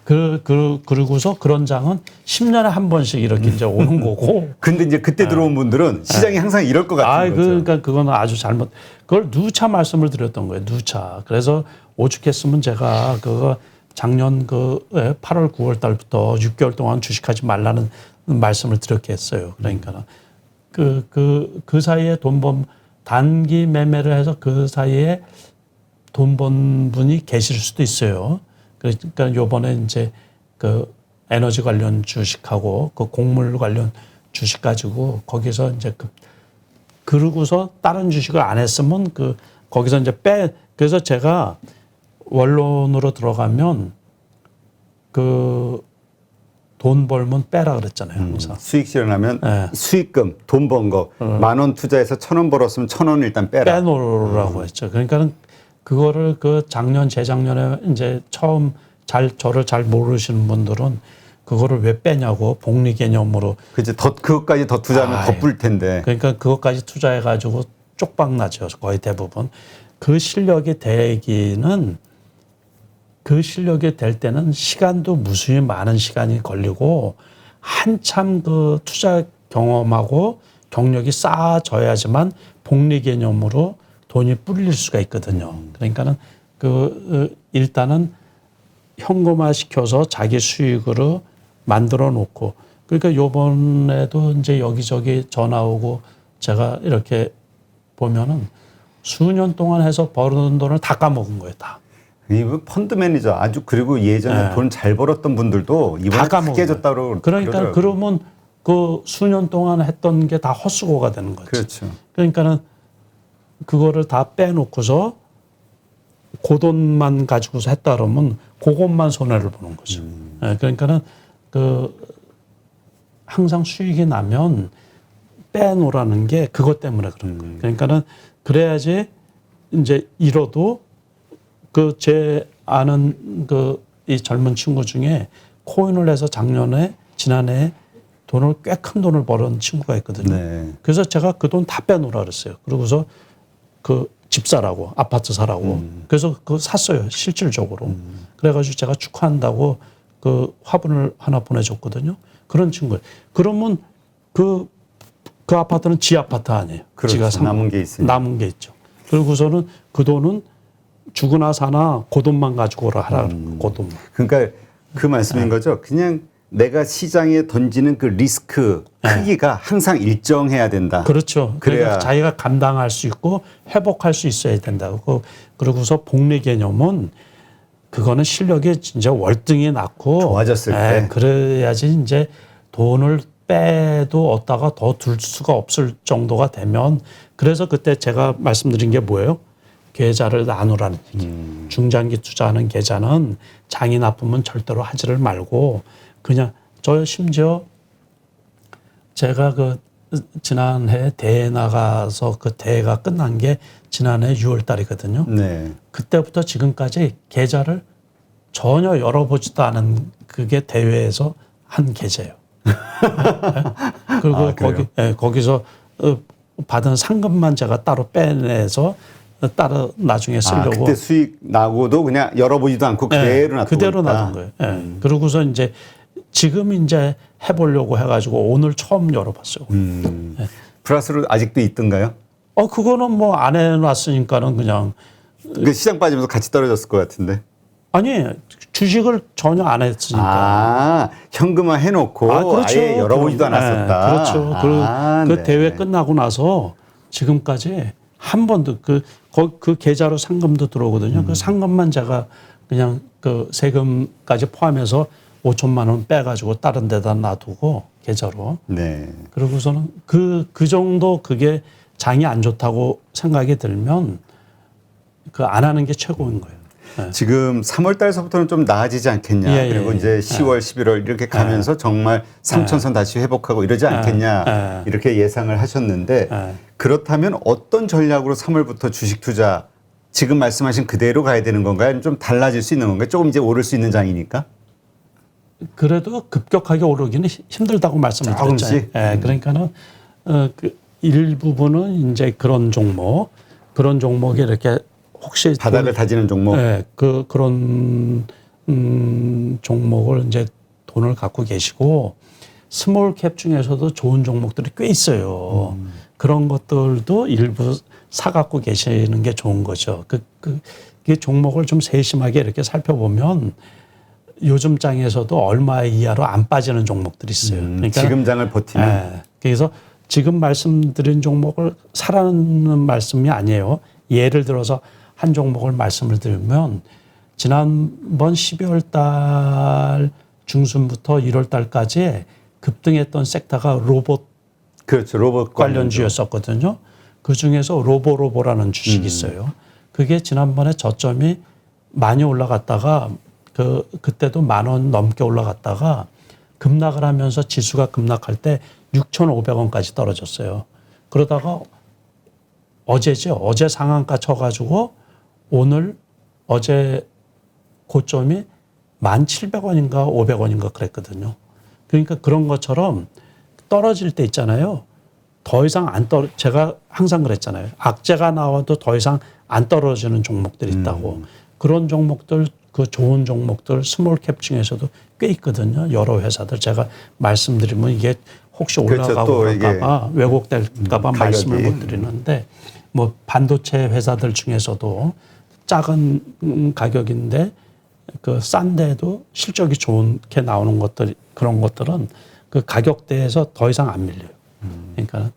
그러고서 그런 장은 10년에 한 번씩 이렇게 이제 오는 거고. 근데 이제 그때 들어온 분들은 시장이 항상 이럴 것 같은 거죠. 그러니까 그건 아주 잘못. 그걸 누차 말씀을 드렸던 거예요. 누차. 그래서 오죽했으면 제가 그거 작년 8월, 9월 달부터 6개월 동안 주식하지 말라는 말씀을 드렸겠어요. 그러니까 그 사이에 단기 매매를 해서 그 사이에 돈 번 분이 계실 수도 있어요. 그러니까 요번에 이제 그 에너지 관련 주식하고 그 곡물 관련 주식 가지고 거기서 이제 그러고서 다른 주식을 안 했으면 거기서 이제 그래서 제가 원론으로 들어가면 돈 벌면 빼라 그랬잖아요. 항상. 수익 실현하면 네. 수익금, 돈 번 거, 10,000원 투자해서 1,000원 벌었으면 1,000원 일단 빼라. 빼놓으라고 했죠. 그러니까는 그거를 재작년에 이제 처음 저를 잘 모르시는 분들은 그거를 왜 빼냐고 복리 개념으로. 그치, 그것까지 더 투자하면 더 뿔 텐데. 그러니까 그것까지 투자해가지고 쪽박 나죠. 거의 대부분. 그 실력이 될 때는 시간도 무수히 많은 시간이 걸리고 한참 그 투자 경험하고 경력이 쌓아져야지만 복리 개념으로 돈이 불릴 수가 있거든요. 그러니까는 일단은 현금화 시켜서 자기 수익으로 만들어 놓고 그러니까 요번에도 이제 여기저기 전화 오고 제가 이렇게 보면은 수년 동안 해서 벌어둔 돈을 다 까먹은 거예요, 다. 이 펀드 매니저 그리고 예전에 돈 잘 벌었던 분들도 이번에 다 깨졌다고 그러니까 그러면 그 수년 동안 했던 게 다 헛수고가 되는 거죠. 그렇죠. 그러니까는 그거를 다 빼놓고서 그 돈만 가지고서 했다 그러면 그것만 손해를 보는 거죠. 그러니까는 항상 수익이 나면 빼놓으라는 게 그것 때문에 그런 거예요. 그러니까는 그래야지 이제 잃어도 제 아는 이 젊은 친구 중에 코인을 해서 지난해 돈을 꽤 큰 돈을 벌은 친구가 있거든요. 네. 그래서 제가 그 돈 다 빼놓으라 그랬어요. 그러고서 집 사라고, 아파트 사라고. 그래서 그거 샀어요. 실질적으로. 그래가지고 제가 축하한다고 화분을 하나 보내줬거든요. 그런 친구예요. 그러면 그 아파트는 지 아파트 아니에요. 그렇죠. 지가 남은 게 있으니까. 남은 게 있죠. 그러고서는 그 돈은 죽으나 사나 그 돈만 가지고 오라 하라. 그 돈만. 그러니까 그 말씀인 거죠. 그냥 내가 시장에 던지는 그 리스크 크기가 항상 일정해야 된다. 그렇죠. 그래야 자기가 감당할 수 있고 회복할 수 있어야 된다고. 그러고서 복리 개념은 그거는 실력이 진짜 월등히 낮고 좋아졌을 때. 그래야지 이제 돈을 빼도 얻다가 더 둘 수가 없을 정도가 되면 그래서 그때 제가 말씀드린 게 뭐예요? 계좌를 나누라는 얘기. 중장기 투자하는 계좌는 장이 나쁘면 절대로 하지를 말고 그냥 저 심지어 제가 지난해 대회 나가서 그 대회가 끝난 게 지난해 6월 달이거든요. 네. 그때부터 지금까지 계좌를 전혀 열어보지도 않은 그게 대회에서 한 계좌예요. 그리고 거기서 받은 상금만 제가 따로 빼내서 따로 나중에 쓰려고. 그때 수익 나고도 그냥 열어보지도 않고 그대로 놔두고 그대로 있다. 놔둔 거예요. 그러고서 이제 지금 이제 해보려고 해가지고 오늘 처음 열어봤어요. 플러스로 아직도 있던가요? 그거는 뭐 안 해놨으니까는 그냥 그 시장 빠지면서 같이 떨어졌을 것 같은데. 아니 주식을 전혀 안 했으니까. 현금화 해놓고 그렇죠. 아예 열어보지도 않았었다. 그렇죠. 그 네. 대회 끝나고 나서 지금까지 한 번도 그 계좌로 상금도 들어오거든요. 그 상금만 제가 그냥 그 세금까지 포함해서 5천만 원 빼가지고 다른 데다 놔두고 계좌로. 네. 그러고서는 그 정도 그게 장이 안 좋다고 생각이 들면 그 안 하는 게 최고인 거예요. 지금 3월 달서부터는 좀 나아지지 않겠냐. 그리고 이제 10월, 11월 이렇게 가면서 정말 3천선 다시 회복하고 이러지 않겠냐. 이렇게 예상을 하셨는데 그렇다면 어떤 전략으로 3월부터 주식 투자 지금 말씀하신 그대로 가야 되는 건가요? 아니면 좀 달라질 수 있는 건가요? 조금 이제 오를 수 있는 장이니까? 그래도 급격하게 오르기는 힘들다고 말씀을 조금씩? 드렸잖아요. 그러니까는 그 일부분은 이제 그런 종목이 이렇게 혹시 바닥을 다지는 종목. 그런 종목을 이제 돈을 갖고 계시고 스몰 캡 중에서도 좋은 종목들이 꽤 있어요. 그런 것들도 일부 사 갖고 계시는 게 좋은 거죠. 그 종목을 좀 세심하게 이렇게 살펴보면 요즘 장에서도 얼마 이하로 안 빠지는 종목들이 있어요. 그러니까 지금 장을 버티면. 그래서 지금 말씀드린 종목을 사라는 말씀이 아니에요. 예를 들어서 한 종목을 말씀을 드리면 지난번 12월 달 중순부터 1월 달까지 급등했던 섹터가 로봇 그렇죠. 로봇 관련주였었거든요. 그 중에서 로보라는 주식이 있어요. 그게 지난번에 저점이 많이 올라갔다가 그때도 10,000원 넘게 올라갔다가 급락을 하면서 지수가 급락할 때 6,500원까지 떨어졌어요. 그러다가 어제 상한가 쳐가지고 어제 고점이 1,700원인가 500원인가 그랬거든요. 그러니까 그런 것처럼 떨어질 때 있잖아요. 더 이상 제가 항상 그랬잖아요. 악재가 나와도 더 이상 안 떨어지는 종목들이 있다고. 그런 종목들, 그 좋은 종목들 스몰 캡 중에서도 꽤 있거든요. 여러 회사들 제가 말씀드리면 이게 혹시 올라가고 그럴까봐 왜곡될까봐 말씀을 못 드리는데 뭐 반도체 회사들 중에서도 작은 가격인데 그 싼데도 실적이 좋게 나오는 것들 그런 것들은 그 가격대에서 더 이상 안 밀려요. 그러니까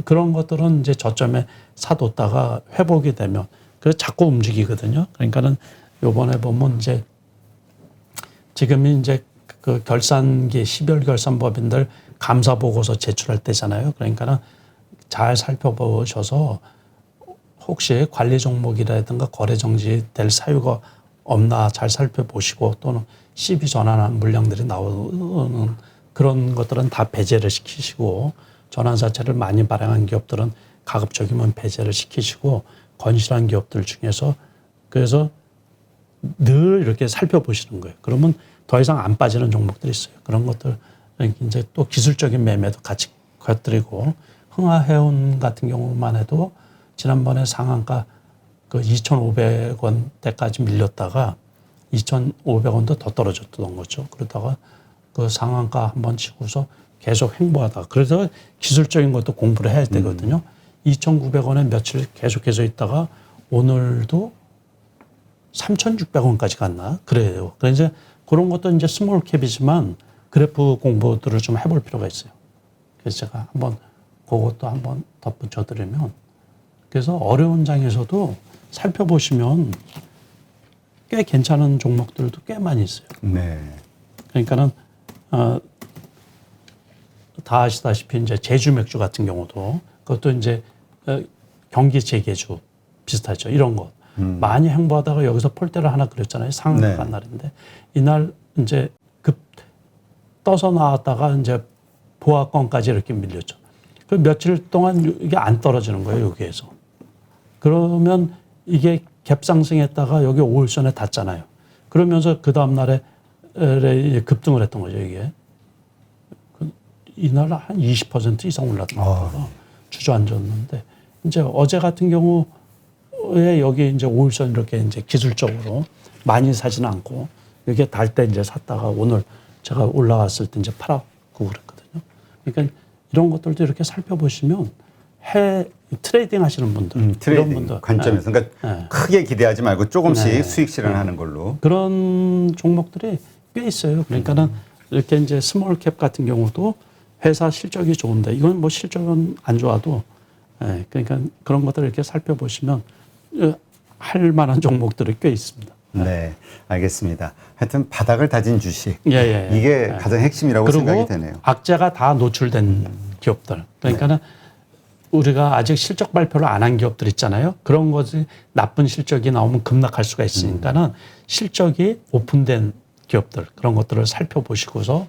그런 것들은 이제 저점에 사뒀다가 회복이 되면 그래서 자꾸 움직이거든요. 그러니까는 요번에 보면 이제 지금이 이제 그 결산기 12월 결산법인들 감사 보고서 제출할 때잖아요. 그러니까는 잘 살펴보셔서 혹시 관리 종목이라든가 거래 정지될 사유가 없나 잘 살펴보시고 또는 시비 전환한 물량들이 나오는 그런 것들은 다 배제를 시키시고 전환 자체를 많이 발행한 기업들은 가급적이면 배제를 시키시고 건실한 기업들 중에서 그래서 늘 이렇게 살펴보시는 거예요. 그러면 더 이상 안 빠지는 종목들이 있어요. 그런 것들 이제 또 기술적인 매매도 같이 곁들이고 흥하해운 같은 경우만 해도 지난번에 상한가 그 2,500원대까지 밀렸다가 2,500원도 더 떨어졌던 거죠. 그러다가 그 상한가 한번 치고서 계속 횡보하다가 그래서 기술적인 것도 공부를 해야 되거든요. 2,900원에 며칠 계속해서 있다가 오늘도 3,600원까지 갔나? 그래요. 그래서 그런 것도 이제 스몰 캡이지만 그래프 공부들을 좀 해볼 필요가 있어요. 그래서 제가 한번 그것도 한번 덧붙여 드리면 그래서 어려운 장에서도 살펴보시면 꽤 괜찮은 종목들도 꽤 많이 있어요. 네. 그러니까는 다 아시다시피 이제 제주 맥주 같은 경우도 그것도 이제 경기 재개주 비슷하죠. 이런 거 많이 횡보하다가 여기서 폴대를 하나 그렸잖아요. 상한가 간 날인데 이날 이제 급 떠서 나왔다가 이제 보합권까지 이렇게 밀렸죠. 그 며칠 동안 이게 안 떨어지는 거예요. 여기에서. 그러면 이게 갭상승했다가 여기 5일선에 닿잖아요. 그러면서 그 다음날에 급등을 했던 거죠. 이게. 이날 한 20% 이상 올랐던 거예요. 주저앉았는데 이제 어제 같은 경우 왜 여기 이제 5일선 이렇게 이제 기술적으로 많이 사지는 않고 이게 달 때 이제 샀다가 오늘 제가 올라갔을 때 이제 팔았고 그랬거든요. 그러니까 이런 것들도 이렇게 살펴보시면 트레이딩 하시는 분들, 트레이딩 이런 분들 관점에서 그러니까 크게 기대하지 말고 조금씩 수익 실현하는 걸로 그런 종목들이 꽤 있어요. 그러니까는 이렇게 이제 스몰 캡 같은 경우도 회사 실적이 좋은데 이건 뭐 실적은 안 좋아도 그러니까 그런 것들을 이렇게 살펴보시면 할 만한 종목들이 꽤 있습니다. 네, 알겠습니다. 하여튼 바닥을 다진 주식 예. 이게 가장 핵심이라고 생각이 되네요. 악재가 다 노출된 기업들. 그러니까는 우리가 아직 실적 발표를 안 한 기업들 있잖아요. 그런 것이 나쁜 실적이 나오면 급락할 수가 있으니까는 실적이 오픈된 기업들 그런 것들을 살펴보시고서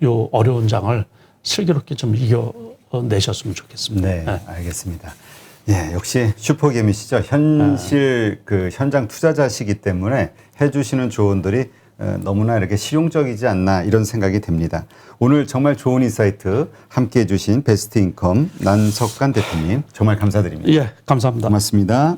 요 어려운 장을 슬기롭게 좀 이겨내셨으면 좋겠습니다. 네, 알겠습니다. 예, 역시 슈퍼개미시죠. 현실 그 현장 투자자시기 때문에 해주시는 조언들이 너무나 이렇게 실용적이지 않나 이런 생각이 듭니다. 오늘 정말 좋은 인사이트 함께 해주신 베스트인컴 난석관 대표님 정말 감사드립니다. 예, 감사합니다. 고맙습니다.